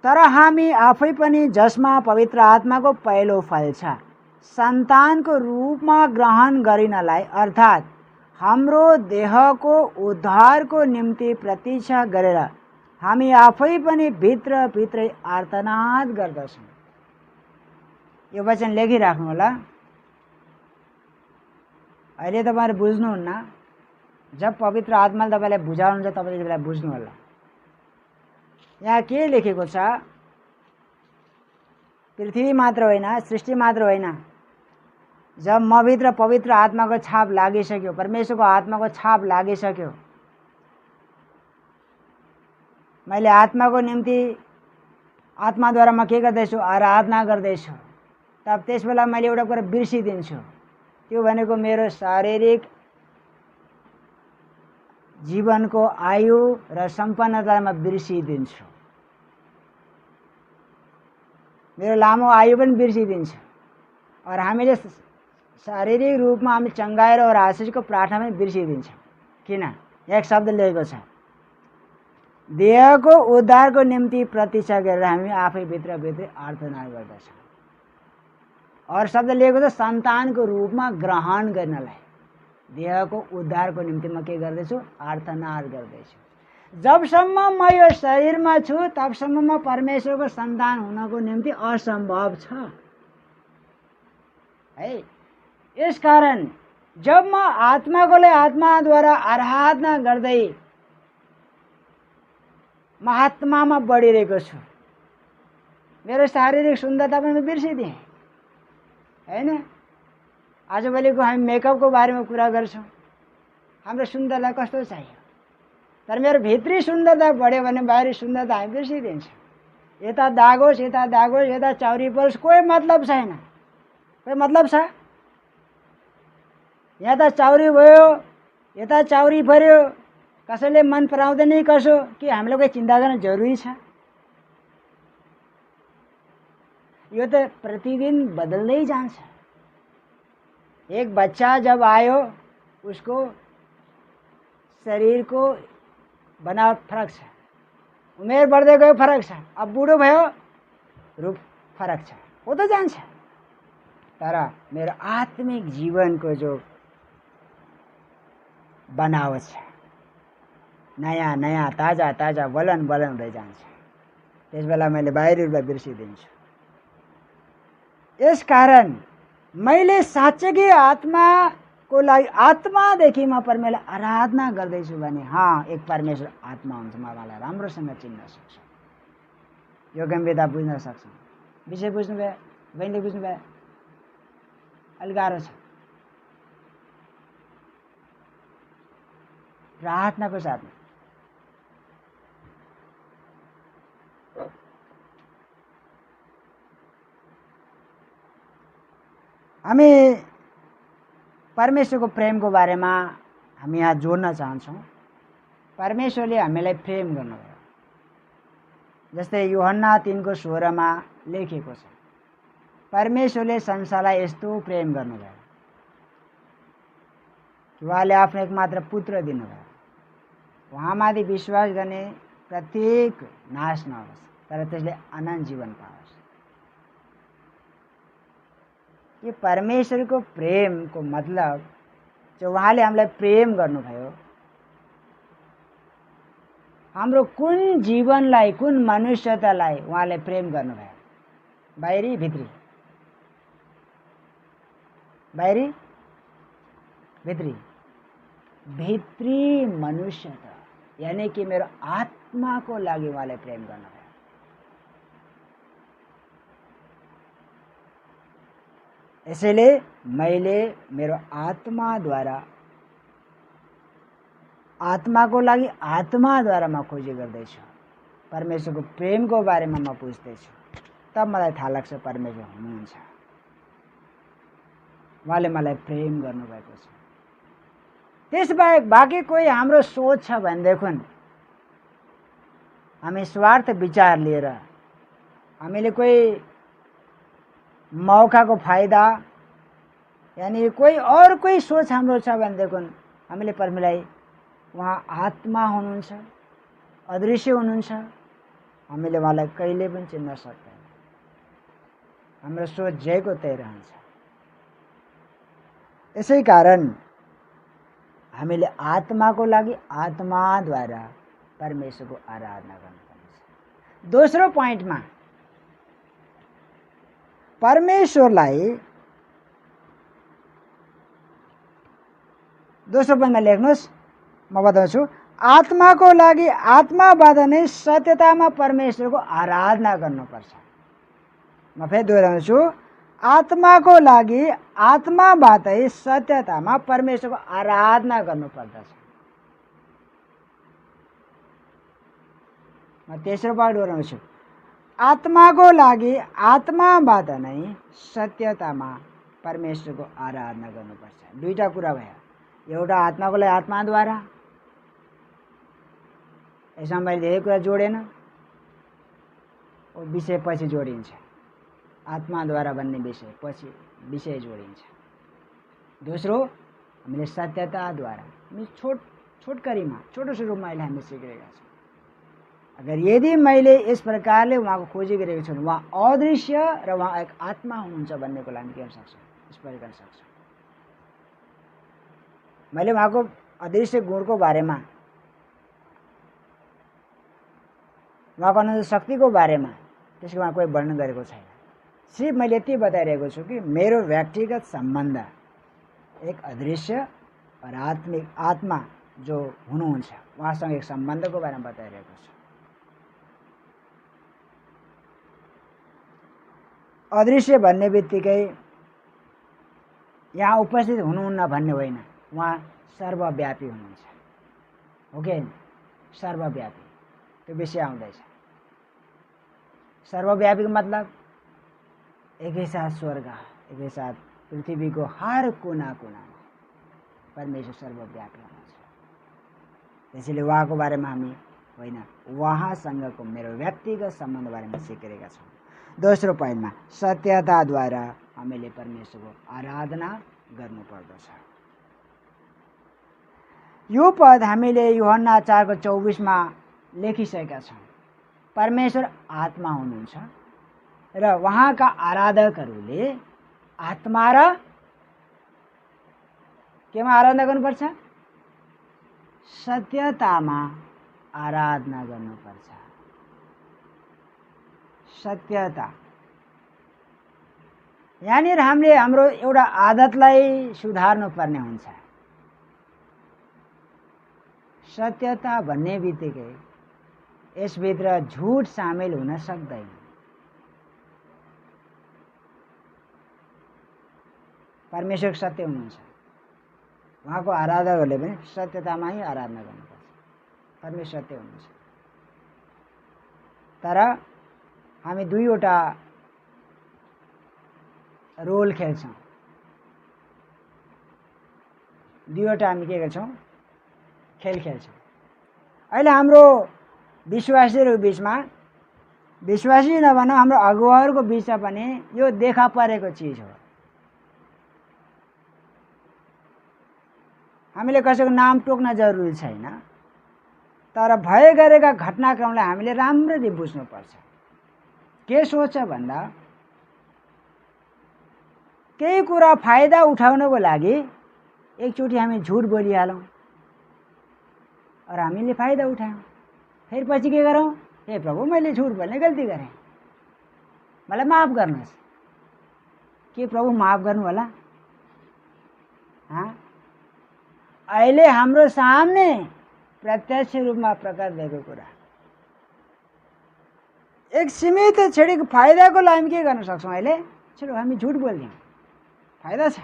तर हामी आफै पनि जसमा पवित्र आत्माको पहिलो फल छ सन्तानको रूपमा ग्रहण गरिनलाई अर्थात् हाम्रो देहको उद्धारको निम्ति प्रतीक्षा गरेर हामी आफै पनि भित्रभित्रै आर्तनाद गर्दछौँ। यो वचन लेखिराख्नु होला। अहिले तपाईहरु बुझ्नुहुन्न, जब पवित्र आत्माले तपाईलाई बुझाउनुहुन्छ तपाईले त्यसलाई बुझ्नु होला। यहाँ के लेखेको छ? पृथ्वी मात्र होइन, सृष्टि मात्र होइन, जब मभित्र पवित्र आत्माको छाप लागिसक्यो, परमेश्वरको आत्माको छाप लागिसक्यो, मैले आत्माको निम्ति आत्माद्वारा म के गर्दैछु? आराधना गर्दैछु। तब त्यसबेला मैले एउटा कुरा बिर्सिदिन्छु, त्यो भनेको मेरो शारीरिक जीवनको आयु र सम्पन्नता म बिर्सिदिन्छु। मेरो लामो आयु पनि बिर्सिदिन्छु। और हामीले शारीरिक रूपमा हामी चङ्गाएर और आशिषको प्रार्थना पनि बिर्सिदिन्छौँ। किन? एक शब्द लेखेको छ, देहको उद्धारको निम्ति प्रतीक्षा गरेर हामी आफै भित्रभित्रै आर्तनाद गर्दछौँ। और शब्द लेखेको छ सन्तानको रूपमा ग्रहण गर्नलाई। देहको उद्धारको निम्ति म के गर्दैछु? आर्तनाद गर्दैछु। जबसम्म म यो शरीरमा छु तबसम्म म परमेश्वरको सन्तान हुनको निम्ति असम्भव छ है। यसकारण जब म आत्माकोलाई आत्माद्वारा आराधना गर्दै म आत्मामा बढिरहेको छु, मेरो शारीरिक सुन्दरता पनि बिर्सिदिएँ हैन। आजभोलिको हामी मेकअपको बारेमा कुरा गर्छौँ, हाम्रो सुन्दरता कस्तो चाहियो, तर मेरो भित्री सुन्दरता बढ्यो भने बाहिरी सुन्दरता हामी बिर्सिदिन्छौँ। यता दाग होस्, यता दाग होस्, यता चाउरी परोस्, कोही मतलब छैन। कोही मतलब छ? यता चाउरी भयो, यता चाउरी पर्यो, कसैले मन पराउँदैन कसो, कि हामीले कोही चिन्ता गर्न जरुरी छ? यो त प्रतिदिन बदल्दै जान्छ। एक बच्चा जब आयो उसको शरीर को बनावट फरक छ, उमेर बढ्दै गयो फरक छ, अब बुढो भयो रूप फरक छ, वो त जान्छ। तर मेरो आत्मिक जीवनको जो बनावट छ, नयाँ नयाँ ताजा ताजा बलन बलन हुँदै जान्छ। त्यसबेला मैले बाहिरी रूपलाई बिर्सिदिन्छु। यसकारण मैले साँच्चै आत्माको लागि आत्मादेखि म परमेश्वरलाई आराधना गर्दैछु भने एक परमेश्वर आत्मा हुन्छ, म उहाँलाई राम्रोसँग चिन्न सक्छु, यो गम्भीरता बुझ्न सक्छु। विषय बुझ्नुभयो? बहिनीले बुझ्नुभयो? अलि गाह्रो छ। प्रार्थनाको साथमा हामी परमेश्वरको प्रेमको बारेमा हामी यहाँ जोड्न चाहन्छौँ। परमेश्वरले हामीलाई प्रेम गर्नुभयो, जस्तै यूहन्ना 3:16 मा लेखेको छ, परमेश्वरले संसारलाई यस्तो प्रेम गर्नुभयो कि उहाँले आफ्नो एकमात्र पुत्र दिनुभयो, उहाँमाथि विश्वास गर्ने प्रत्येक नाश नहोस् तर त्यसले अनन्त जीवन पाओस्। यो परमेश्वरको प्रेमको मतलब जो उहाँले हामीलाई प्रेम गर्नुभयो, हाम्रो कुन जीवनलाई, कुन मनुष्यतालाई उहाँले प्रेम गर्नुभयो? बाहिरी भित्री? बाहिरी भित्री? भित्री मनुष्यता, यानी कि मेरो आत्माको लागि उहाँले प्रेम गर्नुभयो। यसैले मैले मेरो आत्माद्वारा, आत्माको लागि आत्माद्वारा म खोजी गर्दैछु, परमेश्वरको प्रेमको बारेमा म बुझ्दैछु। तब मलाई थाहा लाग्छ परमेश्वर हुनुहुन्छ, उहाँले मलाई प्रेम गर्नुभएको छ। त्यसबाहेक बाँकी कोही हाम्रो सोच छ भनेदेखि हामी स्वार्थ विचार लिएर हामीले कोही मौकाको फाइदा, यानी कोही सोच हाम्रो छ भनेदेखि हामीले परमेश्वरलाई, उहाँ आत्मा हुनुहुन्छ, अदृश्य हुनुहुन्छ, हामीले उहाँलाई कहिले पनि चिन्न सक्दैन। हाम्रो सोच जयको त्यही रहन्छ। यसै कारण हामीले आत्माको लागि आत्माद्वारा परमेश्वरको आराधना गर्नुपर्छ। दोस्रो पोइन्टमा परमेश्वरलाई दोस्रो पोइन्टमा लेख्नुहोस्, म बताउँछु। आत्माको लागि आत्माबाट नै सत्यतामा परमेश्वरको आराधना गर्नुपर्छ। म फेरि दोहोऱ्याउँछु, आत्माको लागि आत्माबाटै सत्यतामा परमेश्वरको आराधना गर्नुपर्दछ। म तेस्रो पक्ष दोहोऱ्याउँछु, आत्माको लागि आत्माबाट नै सत्यतामा परमेश्वरको आराधना गर्नुपर्छ। दुईटा कुरा भयो, एउटा आत्माको लागि आत्माद्वारा, यसमा मैले धेरै कुरा जोडेन, वो विषय पछि जोडिन्छ। आत्माद्वारा भन्ने विषय पछि विषय जोडिन्छ। दोस्रो, हामीले सत्यताद्वारा, हामी छोटकरीमा छोटो स्वरूपमा अहिले हामी सिकिरहेका छौँ। अगर यदि मैले यस प्रकारले उहाँको खोजी गरेको छु, उहाँ अदृश्य र उहाँ एक आत्मा हुनुहुन्छ भन्ने कुरा हामी के गर्न सक्छौँ, स्पष्ट गर्न सक्छौँ। मैले उहाँको अदृश्य गुणको बारेमा, उहाँको अनन्त शक्तिको बारेमा त्यसको उहाँ कोही वर्णन गरेको छैन। सिर्फ मैले यति बताइरहेको छु कि मेरो व्यक्तिगत सम्बन्ध एक अदृश्य और आत्मिक आत्मा जो हुनुहुन्छ उहाँसँग एक सम्बन्धको बारेमा बताइरहेको छु। अदृश्य भन्ने बित्तिकै यहाँ उपस्थित हुनुहुन्न भन्ने होइन, उहाँ सर्वव्यापी हुनुहुन्छ, हो कि सर्वव्यापी, त्यो विषय आउँदैछ। सर्वव्यापीको मतलब एकै साथ स्वर्ग, एकै साथ पृथ्वीको हर कुना कुनामा परमेश्वर सर्वव्यापी हुनुहुन्छ। त्यसैले उहाँको बारेमा हामी होइन, उहाँसँगको मेरो व्यक्तिगत सम्बन्ध बारेमा सिकिरहेका छौँ। दोस्रो पोइन्टमा सत्यताद्वारा हामीले परमेश्वरको आराधना गर्नुपर्दछ। यो पद हामीले यूहन्ना 4:24 लेखिसकेका छौँ। परमेश्वर आत्मा हुनुहुन्छ र उहाँका आराधकहरूले आत्मा र केमा आराधना गर्नुपर्छ? सत्यतामा आराधना गर्नुपर्छ। सत्यता यहाँनिर हामीले हाम्रो एउटा आदतलाई सुधार्नु पर्ने हुन्छ। सत्यता भन्ने बित्तिकै यसभित्र झुट सामेल हुन सक्दैन। परमेश्वर सत्य हुनुहुन्छ, उहाँको आराधकहरूले पनि सत्यतामा ही आराधना गर्नुपर्छ। परमेश्वर सत्य हुनुहुन्छ, तर हामी दुईवटा रोल खेल्छौँ। दुईवटा हामी के गर्छौँ? खेल खेल्छौँ। अहिले हाम्रो विश्वासीहरूको बिचमा, विश्वासी नभनौँ हाम्रो अगुवाहरूको बिचमा पनि यो देखा परेको चिज हो। हामीले कसैको नाम टोक्न जरुरी छैन, तर भए गरेका घटनाक्रमलाई हामीले राम्ररी बुझ्नुपर्छ। के सोच भन्दा केही कुरा फाइदा उठाउनको लागि एकचोटि हामी झुट बोलिहालौँ और हामीले फाइदा उठायौँ, फेरि पछि के गरौँ? हे प्रभु, मैले झुट बोल्ने गल्ती गरेँ, मलाई माफ गर्नुहोस्। के प्रभु माफ गर्नु होला? अहिले हाम्रो सामने प्रत्यक्ष रूपमा प्रकट भएको कुरा, एक सीमित क्षणिक फाइदाको लागि हामी के गर्न सक्छौँ? अहिले चलो हामी झुट बोल्दियौँ, फाइदा छ,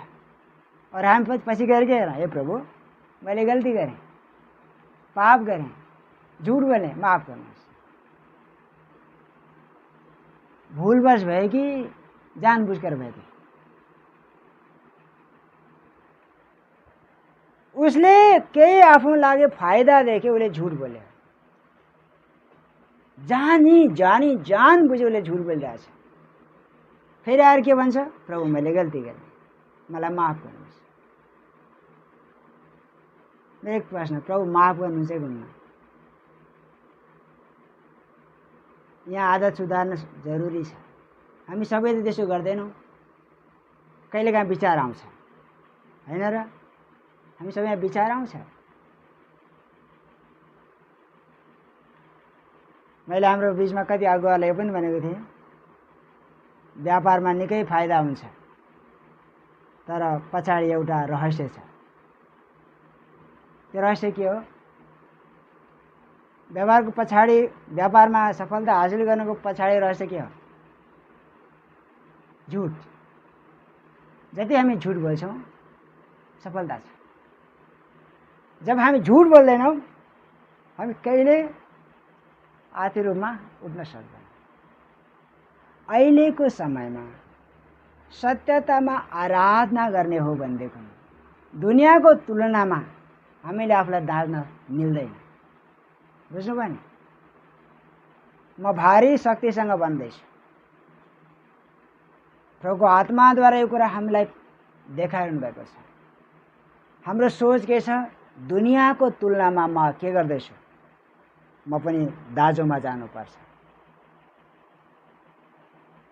और हामी पछि गएर के गरौँ? हे प्रभु, मैले गल्ती गरेँ, पाप गरेँ, झुट बोलेँ, माफ गर्नुहोस्। भूलवश भयो कि जानबुझकर भयो कि? उसले केही आफ्नो लागि फाइदा देखे उसले झुट बोल्यो, जानी जान बुझे उसले झुट बोलिरहेछ। फेरि आएर के भन्छ? प्रभु, मैले गल्ती गरेँ, मलाई माफ गर्नुहोस्। मेरो एक प्रश्न, प्रभु माफ गर्नुहुन्छ कि भन्नु? यहाँ आदत सुधार्न जरुरी छ। हामी सबैले त्यसो गर्दैनौँ। कहिलेकाहीँ विचार आउँछ, हैन र? हामी सबै यहाँ विचार आउँछ। मैले हाम्रो बिचमा कति अगुवालाई पनि भनेको थिएँ, व्यापारमा निकै फाइदा हुन्छ, तर पछाडि एउटा रहस्य छ। त्यो रहस्य के हो? व्यापारको पछाडि, व्यापारमा सफलता हासिल गर्नुको पछाडि रहस्य के हो? झुट। जति हामी झुट बोल्छौँ सफलता छ। जब हामी झुट बोल्दैनौँ हामी कहिले आर्थिक रूपमा उठ्न सक्दैन। अहिलेको समयमा सत्यतामा आराधना गर्ने हो भनेदेखि दुनियाँको तुलनामा हामीले आफूलाई दाँच्न मिल्दैन। बुझ्नुभयो नि? म भारी शक्तिसँग भन्दैछु। प्रभुको आत्माद्वारा यो कुरा हामीलाई देखाइरहनु भएको छ। हाम्रो सोच के छ? दुनियाँको तुलनामा म के गर्दैछु? म पनि दाँजोमा जानुपर्छ।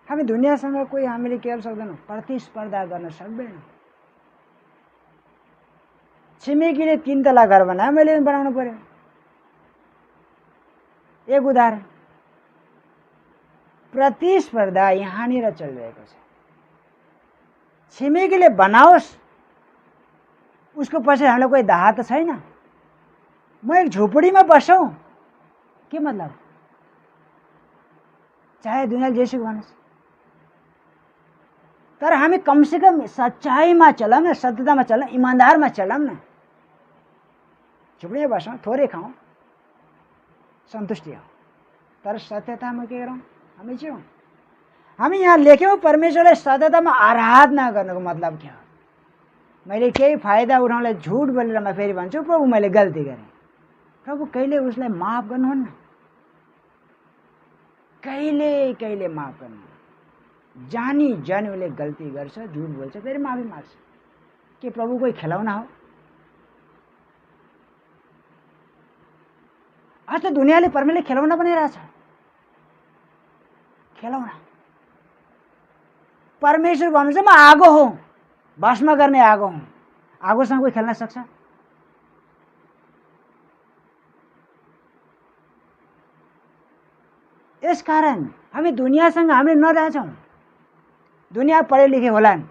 हामी दुनियाँसँग कोही हामीले के गर्न सक्दैनौँ? प्रतिस्पर्धा गर्न सक्दैनौँ। छिमेकीले 3 तला घर बनायो, मैले पनि बनाउनु पर्यो। एक उदाहरण। प्रतिस्पर्धा यहाँनिर चलिरहेको छ। छिमेकीले बनाओस्, उसको पछि हामीलाई कोही दाह त छैन। म एक झोपडीमा बसौँ, के मतलब? चाहे दुनियाँले जेसुकै भनोस्, तर हामी कमसेकम सच्चाइमा चलौँ न, सत्यतामा चलौँ, इमान्दारमा चलौँ न। झोपडीमा बसौँ, थोरै खाउँ, सन्तुष्टि हो, तर सत्यतामा के गरौँ? हामी जिउँ। हामी यहाँ लेख्यौँ परमेश्वरलाई सत्यतामा आराधना गर्नुको मतलब के हो? मैले केही फाइदा उठाउनलाई झुट बोलेर म फेरि भन्छु प्रभु मैले गल्ती गरेँ। प्रभु कहिले उसलाई माफ गर्नुहुन्न? कहिले माफ गर्नुहुन्न। जानी जानी उसले गल्ती गर्छ, झुट बोल्छ, फेरि माफी माग्छ। के प्रभु कोही खेलाउना हो? आज त दुनियाँले परमेश्वरले खेलाउना बनाइरहेछ। खेलाउना। परमेश्वर भन्नुहुन्छ म आगो हुँ, भस्म गर्ने आगो हुँ। आगोसँग कोही खेल्न सक्छ? यसकारण हामी दुनियाँसँग हामीले नदाँचौँ। दुनियाँ पढे लेखे होलान्,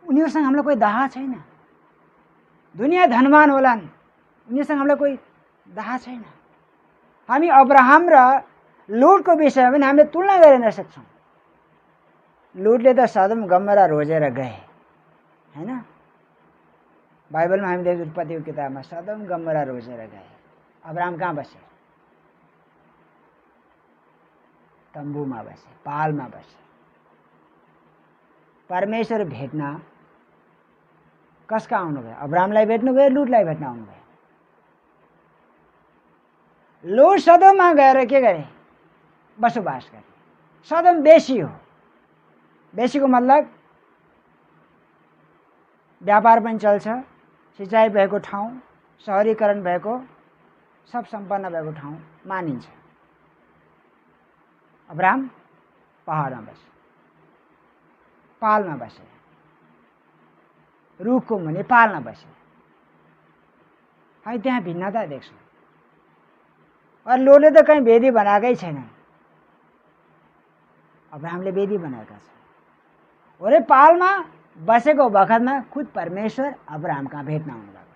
उनीहरूसँग हामीलाई कोही दाह छैन। दुनियाँ धनवान होलान्, उनीहरूसँग हामीलाई कोही दाह छैन। हामी अब्राहम र लुटको विषयमा पनि हामीले तुलना गर्न सक्छौँ। लुटले त सदम गमोरा रोजेर गए, हैन? बाइबलमा हामी देख्छौँ उत्पत्तिको किताबमा सदम गमोरा रोजेर गए। अब्राहम कहाँ बसे? तम्बुमा बसे, पालमा बसे। परमेश्वर भेट्न कसका आउनुभयो? अब्राहमलाई भेट्नुभयो, लुटलाई भेट्न आउनुभयो। लुट सदममा गएर के गरे? बसोबास गरे। सदम बेसी हो। बेसीको मतलब व्यापार पनि चल्छ, सिँचाइ भएको ठाउँ, सहरीकरण भएको, सब सम्पन्न भएको ठाउँ मानिन्छ। अब्राहम पहाडमा बसे, पालमा बसे। रुखको मुनि पालमा बसे। हामी त्यहाँ भिन्नता देख्छौँ। और लोटले त कहीँ वेदी बनाएकै छैन। अब्राहमले वेदी बनाएका छन्। अरे पालमा बसेको बखतमा खुद परमेश्वर अब्राहम कहाँ भेट्न आउनुभएको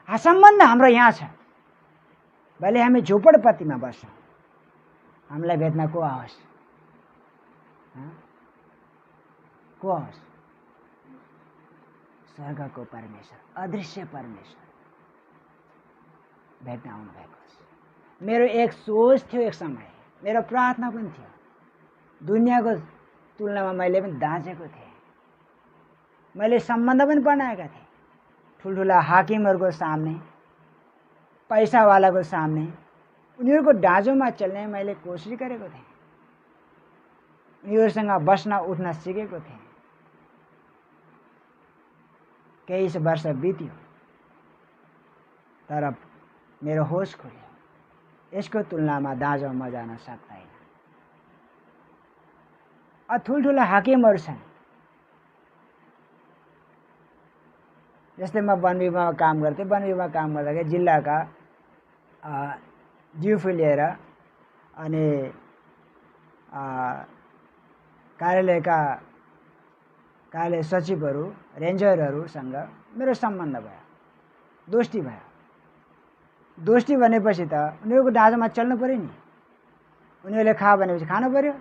छ। सम्बन्ध हाम्रो यहाँ छ। भले हामी झोपडपट्टीमा बस्छौँ, हामीलाई भेट्न को आओस्? को आओस्? स्वर्गको परमेश्वर, अदृश्य परमेश्वर भेट्न आउनुभएको छ। मेरो एक सोच थियो, एक समय मेरो प्रार्थना पनि थियो। दुनियाँको तुलनामा मैले पनि दाँचेको थिएँ। मैले सम्बन्ध पनि बनाएका थिएँ। ठुल्ठुला हाकिमहरूको सामने, पैसावालाको सामने, उनीहरूको डाँजोमा चल्ने मैले कोसिस गरेको थिएँ। उनीहरूसँग बस्न उठ्न सिकेको थिएँ। केही वर्ष बित्यो, तर मेरो होस खुल्यो। यसको तुलनामा दाँजोमा जान सक्दैन। ठुल्ठुला हाकिमहरू छन्, जस्तै म वन विभागमा काम गर्थेँ। वन विभागमा काम गर्दाखेरि जिल्लाका जियोफी लिएर अनि कार्यालय सचिवहरू रेन्जरहरूसँग मेरो सम्बन्ध भयो, दोस्ती भयो। दोस्ती भनेपछि त उनीहरूको ढाँचामा चल्नु पर्यो नि। उनीहरूले खा भनेपछि खानु पर्यो,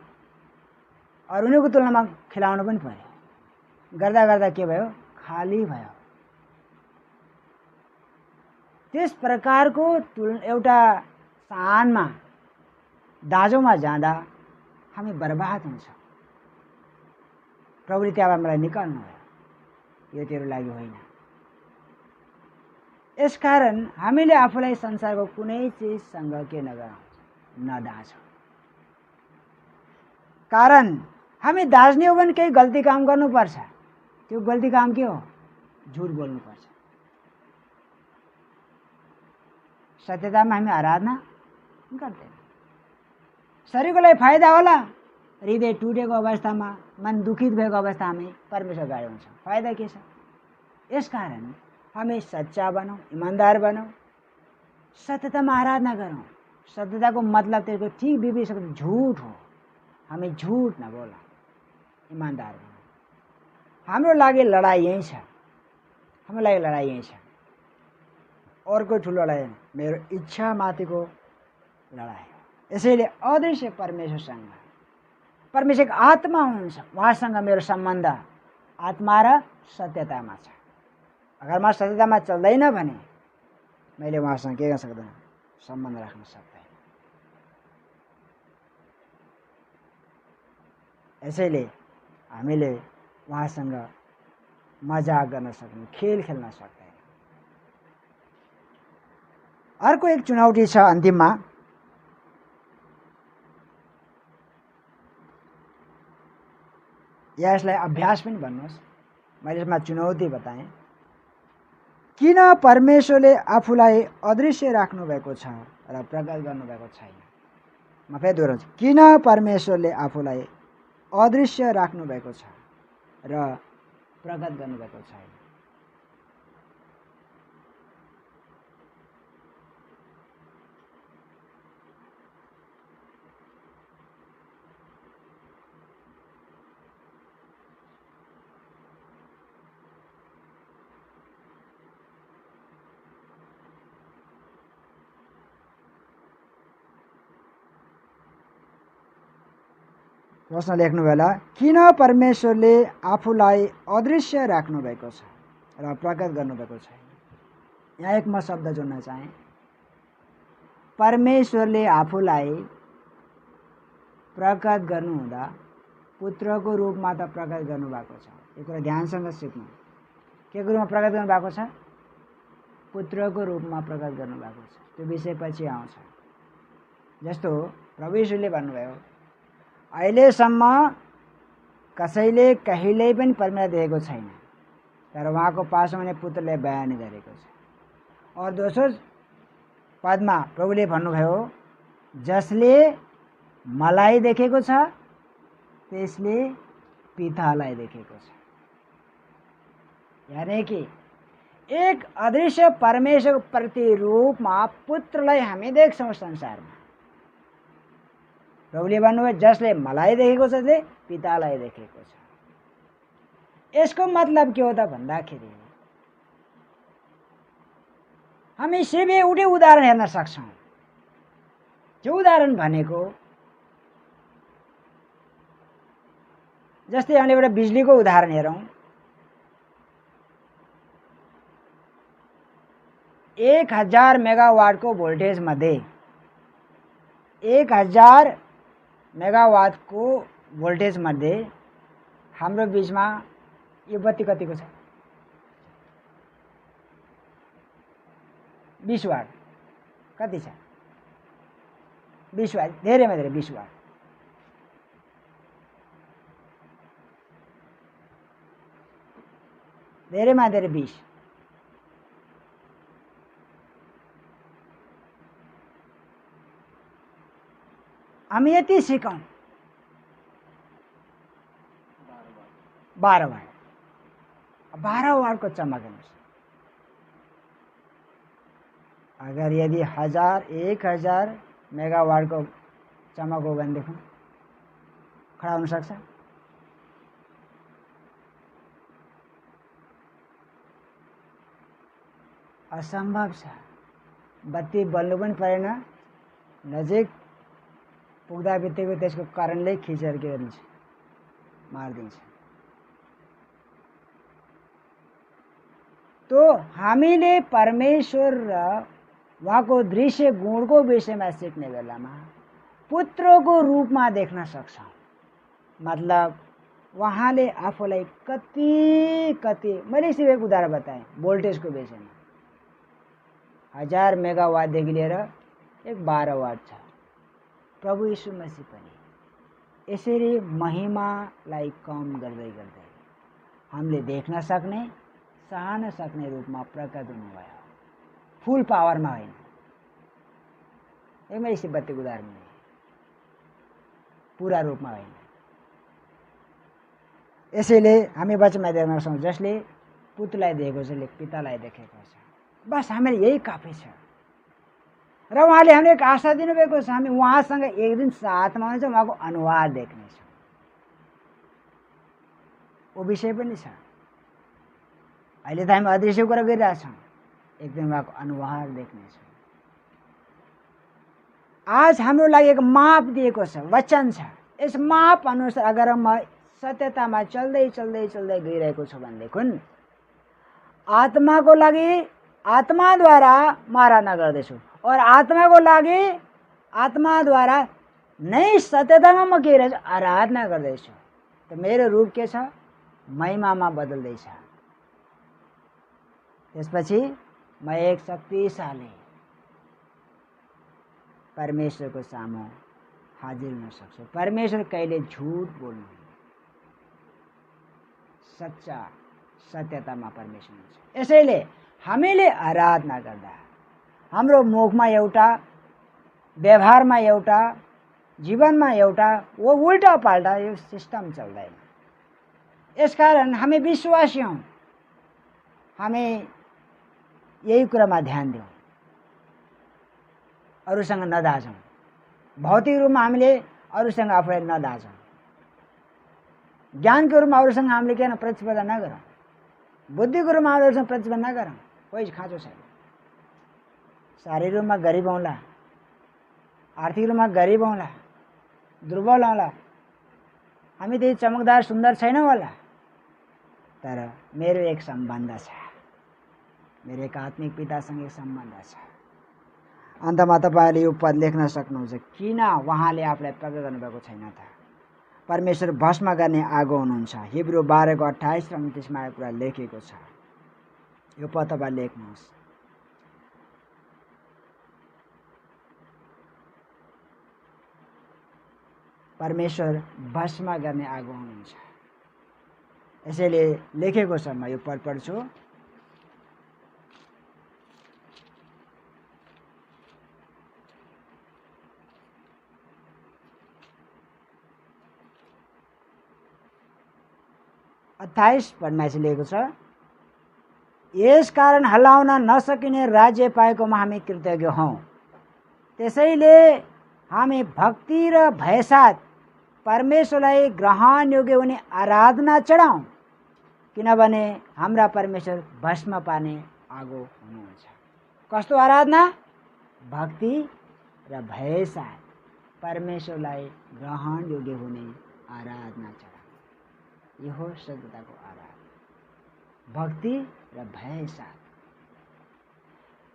अरू उनीहरूको तुलनामा खिलाउनु पनि पर्यो। गर्दा गर्दा के भयो, खाली भयो। त्यस प्रकारको एउटा स्थानमा दाँजोमा जाँदा हामी बर्बाद हुन्छौँ। प्रभुले त्यहाँबाट मलाई निकाल्नु भयो, यो तेरो लागि होइन। यसकारण हामीले आफूलाई संसारको कुनै चिजसँग के नगरौँ, नदाँचौँ। कारण हामी दाँच्ने हो भने केही गल्ती काम गर्नुपर्छ। त्यो गल्ती काम के हो, झुट बोल्नुपर्छ। सत्यतामा हामी आराधना गर्दैन। शरीरको लागि फाइदा होला, हृदय टुटेको अवस्थामा, मन दुखित भएको अवस्था हामी परमेश्वर अगाडि हुन्छौँ। फाइदा के छ? यसकारण हामी सच्चा बनौँ, ईमानदार बनौँ, सत्यतामा आराधना गरौँ। सत्यताको मतलब त्यसको ठीक विपरीत झुट हो। हामी झुट नबोलौँ, ईमानदार बनौँ। हाम्रो लागि लडाइँ यही छ। हाम्रो लागि लडाइँ यही छ। अर्को ठुलो लडाइँ मेरो इच्छा माथिको लडाइँ हो। यसैले अदृश्य परमेश्वरसँग, परमेश्वरको आत्मा हुनुहुन्छ, उहाँसँग मेरो सम्बन्ध आत्मा र सत्यतामा छ। अगर म सत्यतामा चल्दैन भने मैले उहाँसँग के गर्न सक्दैन, सम्बन्ध राख्न सक्दैन। यसैले हामीले उहाँसँग मजाक गर्न सक्दैन, खेल खेल्न सक्दैन। अर्को एक चुनौती छ अन्तिममा, यसलाई अभ्यास पनि भन्नुहोस्। मैले यसमा चुनौती बताएँ। किन परमेश्वरले आफूलाई अदृश्य राख्नु भएको छ र प्रकट गर्नुभएको छैन? म फेरि दोहोऱ्याउँछु, किन परमेश्वरले आफूलाई अदृश्य राख्नु भएको छ र प्रकट गर्नुभएको छैन? प्रश्न लेख्नु होला, किन परमेश्वरले आफूलाई अदृश्य राख्नु भएको छ र प्रकट गर्नुभएको छैन? यहाँ एक म शब्द जोड्न चाहेँ। परमेश्वरले आफूलाई प्रकट गर्नुहुँदा पुत्रको रूपमा त प्रकट गर्नुभएको छ। यो कुरा ध्यानसँग सिक्नु। के रूपमा प्रकट गर्नुभएको छ? पुत्रको रूपमा प्रकट गर्नुभएको छ। त्यो विषय पछि आउँछ। जस्तो प्रभु यीशुले भन्नुभयो, अहिलेसम्म कसैले कहिल्यै पनि परमेश्वर देखेको छैन, तर उहाँको पास हुने पुत्रले बयान गरेको छ। और दोस्रो पदमा प्रभुले भन्नुभयो, जसले मलाई देखेको छ त्यसले पितालाई देखेको छ। यानी कि एक अदृश्य परमेश्वरको प्रतिरूपमा पुत्रलाई हामी देख्छौँ संसारमा। प्रभुले भन्नुभयो, जसले मलाई देखेको छ त्यसले पितालाई देखेको छ। यसको मतलब के हो त भन्दाखेरि हामी सिर्फ एउटै उदाहरण हेर्न सक्छौँ। त्यो उदाहरण भनेको जस्तै हामीले एउटा बिजुलीको उदाहरण हेरौँ। 1000 मेगावाटको भोल्टेज मध्ये 1000 मेगावाटको भोल्टेज मध्ये हाम्रो बीचमा यो बत्ती कतिको छ? 20 वाट। कति छ? 20 वाट। धेरैमा धेरै 20 वाट। धेरैमा धेरै 20। हामी यति सिकौँ 12 वाट। 12 वाटको चमक हेर्नुहोस्। अगर यदि 1000 मेगावाट को चमक हो भने देखौँ खडा हुन सक्छ? असम्भव छ। बत्ती बल्नु पनि परेन, नजिक पुग्दा बित्तिकै त्यसको करेन्टले खिचेर के गरिन्छ, मारिदिन्छ। तो हामीले परमेश्वर र उहाँको दृश्य गुणको विषयमा सिक्ने बेलामा पुत्रको रूपमा देख्न सक्छौँ। मतलब उहाँले आफूलाई कति मैले सिर्फ एक उदाहरण बताएँ भोल्टेजको विषयमा। 1000 मेगावाटदेखि लिएर एक 12 वाट छ। प्रभु यीशु मसीह पनि यसरी महिमालाई कम गर्दै गर्दै हामीले देख्न सक्ने, सहन सक्ने रूपमा प्रकट हुनुभयो, फुल पावरमा होइन। एकदमै सिबत्ती उदाहरण हो, पूरा रूपमा होइन। यसैले हामी वचनमा देख्न सक्छौँ जसले पुत्रलाई देखेको छ उसले पितालाई देखेको छ। बस हामीले यही काफी छ। र उहाँले हामीलाई एक आशा दिनुभएको छ, हामी उहाँसँग एक दिन साथमा हुनेछौँ, उहाँको अनुहार देख्नेछौँ। वो विषय पनि छ। अहिले त हामी अदृश्य कुरा गरिरहेछौँ, एक दिन उहाँको अनुहार देख्नेछौँ। आज हाम्रो लागि एक माप दिएको छ, वचन छ। यस माप अनुसार अगर म सत्यतामा चल्दै चल्दै चल्दै गइरहेको छु भनेदेखि आत्माको लागि आत्माद्वारा म आराधना गर्दैछु, और आत्माको लागि आत्माद्वारा नै सत्यतामा म के रहेछु, आराधना गर्दैछु। त मेरो रूप के छ, महिमामा बदल्दैछ। त्यसपछि म एक शक्तिशाली परमेश्वरको सामु हाजिर हुन सक्छु। परमेश्वर कहिले झुट बोल्नु, सच्चा सत्यतामा परमेश्वर हुन्छ। यसैले हामीले आराधना गर्दा हाम्रो मुखमा एउटा, व्यवहारमा एउटा, जीवनमा एउटा, वो उल्टा पाल्टा यो सिस्टम चल्दैन। यसकारण हामी विश्वासी हौँ, हामी यही कुरामा ध्यान दिउँ, अरूसँग नदाजौँ। भौतिक रूपमा हामीले अरूसँग आफूलाई नदाजौँ। ज्ञानको रूपमा अरूसँग हामीले किन प्रतिस्पर्धा नगरौँ, बुद्धिको रूपमा अरूसँग प्रतिस्पर्धा नगरौँ। कोही खाँचो छैन। शारीरिक रूपमा गरिब हौँला, आर्थिक रूपमा गरिब हौँला, दुर्बल हौँला, हामी त्यही चमकदार सुन्दर छैनौँ होला, तर मेरो एक सम्बन्ध छ, मेरो एक आत्मिक पितासँग एक सम्बन्ध छ। अन्तमा तपाईँले यो पद लेख्न सक्नुहुन्छ, किन उहाँले आफूलाई प्रकट गर्नुभएको छैन त? परमेश्वर भस्म गर्ने आगो हुनुहुन्छ। हिब्रू 12:28 र 29मा यो कुरा लेखेको छ। यो पद तपाईँ लेख्नुहोस्। परमेश्वर भस्म गर्ने आगो हुनुहुन्छ। यसैले लेखेको छ, म यो पद पढ्छु। पढ्न चाहिँ लेखेको छ, यस कारण हल्लाउन नसकिने राज्य पाएकोमा हामी कृतज्ञ हौँ। त्यसैले हामी भक्ति र भयसाथ परमेश्वरलाई ग्रहण योग्य हुने आराधना चढाउँ, किनभने हाम्रा परमेश्वर भस्म पार्ने आगो हुनुहुन्छ। कस्तो आराधना? भक्ति र भयसाथ परमेश्वरलाई ग्रहण योग्य हुने आराधना चढाउँ। यो हो सत्यताको आराधना, भक्ति र भय साथ।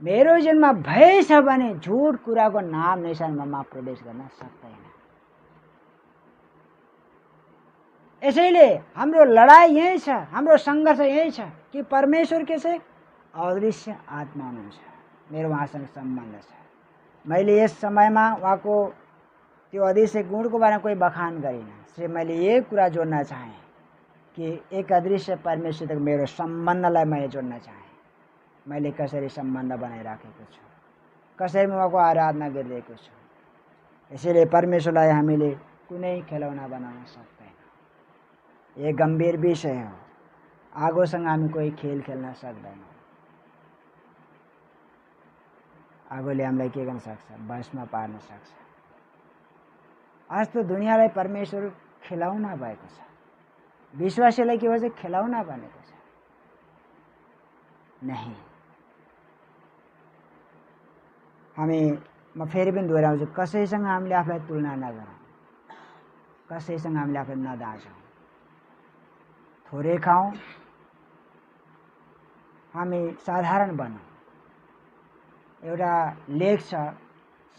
मेरो जीवनमा भय छ भने झुट कुराको नाम निशानमा प्रवेश गर्न सक्दैन। यसैले हाम्रो लडाई यही छ, हाम्रो सङ्घर्ष यही छ कि परमेश्वर के छ, अदृश्य आत्मा हुनुहुन्छ। मेरो उहाँसँग सम्बन्ध छ। मैले यस समयमा उहाँको त्यो अदृश्य गुणको बारेमा कोही बखान गरिनँ। सिर्फ मैले यही कुरा जोड्न चाहेँ कि एक अदृश्य परमेश्वर तक मेरो सम्बन्धलाई मैले जोड्न चाहेँ। मैले कसरी सम्बन्ध बनाइराखेको छु, कसरी म उहाँको आराधना गरिरहेको छु। यसैले परमेश्वरलाई हामीले कुनै खेलौना बनाउन सक्दैन। यो गम्भीर विषय हो। आगोसँग हामी कोही खेल खेल्न सक्दैनौँ। आगोले हामीलाई के गर्न सक्छ? वशमा पार्न सक्छ। आज त दुनियाँलाई परमेश्वर खेलाउन भएको छ, विश्वासीलाई के भन्छ? खेलाउन भनेको छ। नहीं, म फेरि पनि दोहोऱ्याउँछु, कसैसँग हामीले आफूलाई तुलना नगरौँ, कसैसँग हामीले आफूलाई नदाँचौँ। थोरै खाउँ, हामी साधारण बनौँ। एउटा लेख छ,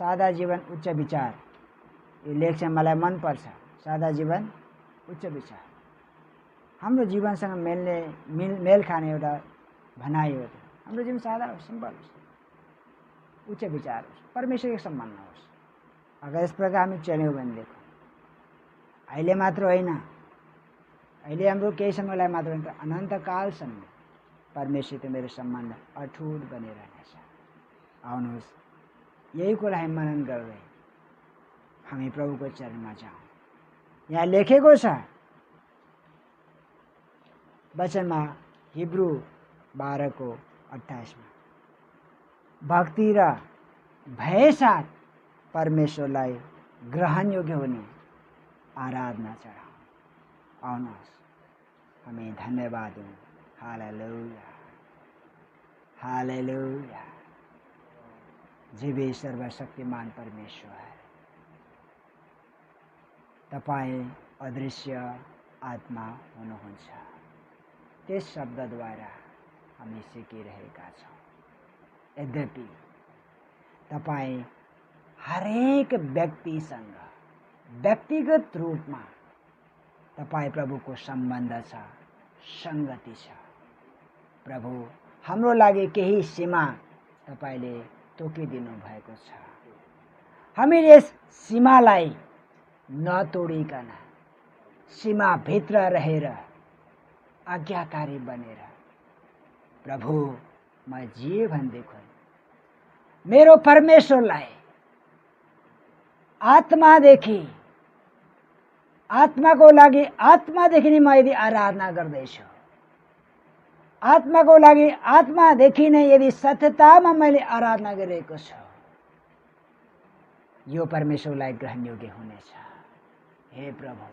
सादा जीवन उच्च विचार। यो लेख चाहिँ मलाई मनपर्छ। सादा जीवन उच्च विचार हाम्रो जीवनसँग मेल खाने एउटा भनाइ हो। हाम्रो जीवन सादा होस्, सिम्पल होस्, उच्च विचार होस्, परमेश्वरको सम्मान होस्। अगर यस प्रकार हामी चल्यौँ भनेदेखि अहिले मात्र होइन, अहिले हाम्रो केही समयलाई मात्र होइन, अनन्तकालसम्म परमेश्वरसित मेरो सम्बन्ध अटुट बनिरहनेछ। आउनुहोस्, यही कुरा हामी मनन गर्दै हामी प्रभुको चरणमा जाउँ। यहाँ लेखेको छ वचनमा, हिब्रू 12:28 मा, भक्ति र भय साथ परमेश्वरलाई ग्रहण योग्य हुने आराधना चढाउँ। आउनुहोस्, हामी धन्यवाद दिउँ। हालेलुया, हालेलुया। जीवी सर्वशक्तिमान परमेश्वर, तपाईं अदृश्य आत्मा हुनुहुन्छ। त्यस शब्दद्वारा हामी सिकिरहेका छौँ। यद्यपि तपाईं हरेक व्यक्तिसँग व्यक्तिगत रूपमा तपाईं प्रभुको सम्बन्ध छ, संगति छ। प्रभु, हाम्रो लागि केही सीमा तपाईले तोकिदिनु भएको छ। हामीले यस सीमालाई नतोडिकन सीमाभित्र रहेर आज्ञाकारी बनेर, प्रभु म जे भन्देखि मेरो परमेश्वरलाई आत्मादेखि, आत्माको लागि आत्मादेखि नै म यदि आराधना गर्दैछु, आत्माको लागि आत्मादेखि नै यदि सत्यतामा मैले आराधना गरिरहेको छु, यो परमेश्वरलाई ग्रहण योग्य हुनेछ। हे प्रभु,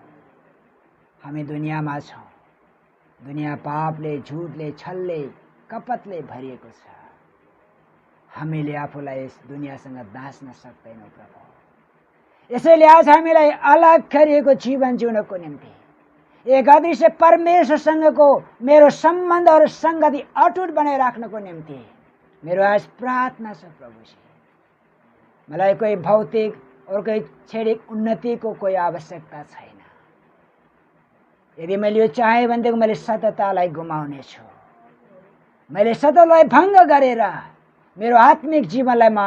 हामी दुनियाँमा छौँ। दुनियाँ पापले, झुटले, छलले, कपटले भरिएको छ। हामीले आफूलाई यस दुनियाँसँग बाँच्न सक्दैनौँ प्रभु। यसैले आज हामीलाई अलग गरिएको जीवन जिउनको निम्ति, एक अदृश्य परमेश्वरसँगको मेरो सम्बन्ध और संगति अटुट बनाइ राख्नको निम्ति मेरो आज प्रार्थना छ प्रभुजी। मलाई कोही भौतिक और कोही क्षणिक उन्नतिको कोही आवश्यकता छैन। यदि मैले यो चाहे भनेदेखि मैले सत्यतालाई गुमाउने छु। मैले सत्यतालाई भङ्ग गरेर मेरो आत्मिक जीवनलाई म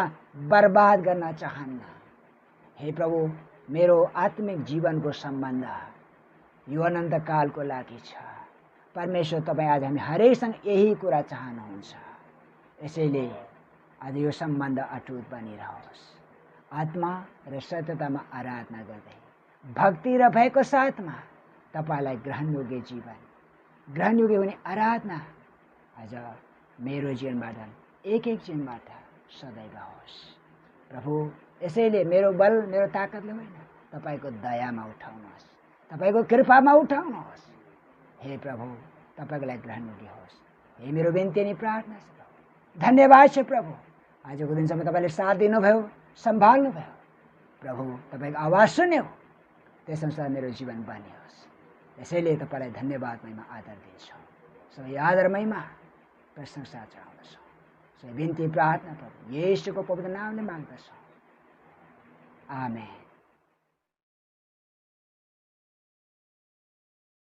बर्बाद गर्न चाहन्न। हे प्रभु, मेरो आत्मिक जीवनको सम्बन्ध यो अनन्त कालको लागि छ। परमेश्वर, तपाईँ आज हामी हरेकसँग यही कुरा चाहनुहुन्छ। यसैले आज यो सम्बन्ध अटुट बनिरहोस्। आत्मा र सत्यतामा आराधना गर्दै, भक्ति र भयको साथमा तपाईलाई ग्रहण योग्य जीवन, ग्रहण योग्य हुने आराधना आज मेरो जीवनबाट, एक जीवनबाट सदैव होस्। प्रभु, यसैले मेरो बल, मेरो ताकतले होइन, तपाईको दयामा उठाउनुहोस्, तपाईको कृपामा उठाउनुहोस्। हे प्रभु, तपाईको लागि ग्रहण योग्य होस्। हे मेरो बिन्ती अनि प्रार्थना छ। धन्यवाद छ प्रभु, आजको दिनसम्म तपाईले साथ दिनुभयो, सम्हाल्नु भयो। प्रभु, तपाईको आवाज सुन्यो, त्यसअनुसार मेरो जीवन बनियोस्। यसैले तपाईलाई धन्यवाद, महिमा, आदर दिन्छौँ। सबै आदर, महिमा, प्रशंसा चढाउँदछौँ। सबै बिन्ती प्रार्थना प्रभु येशूको पवित्र नामले माग्दछौँ। आमेन।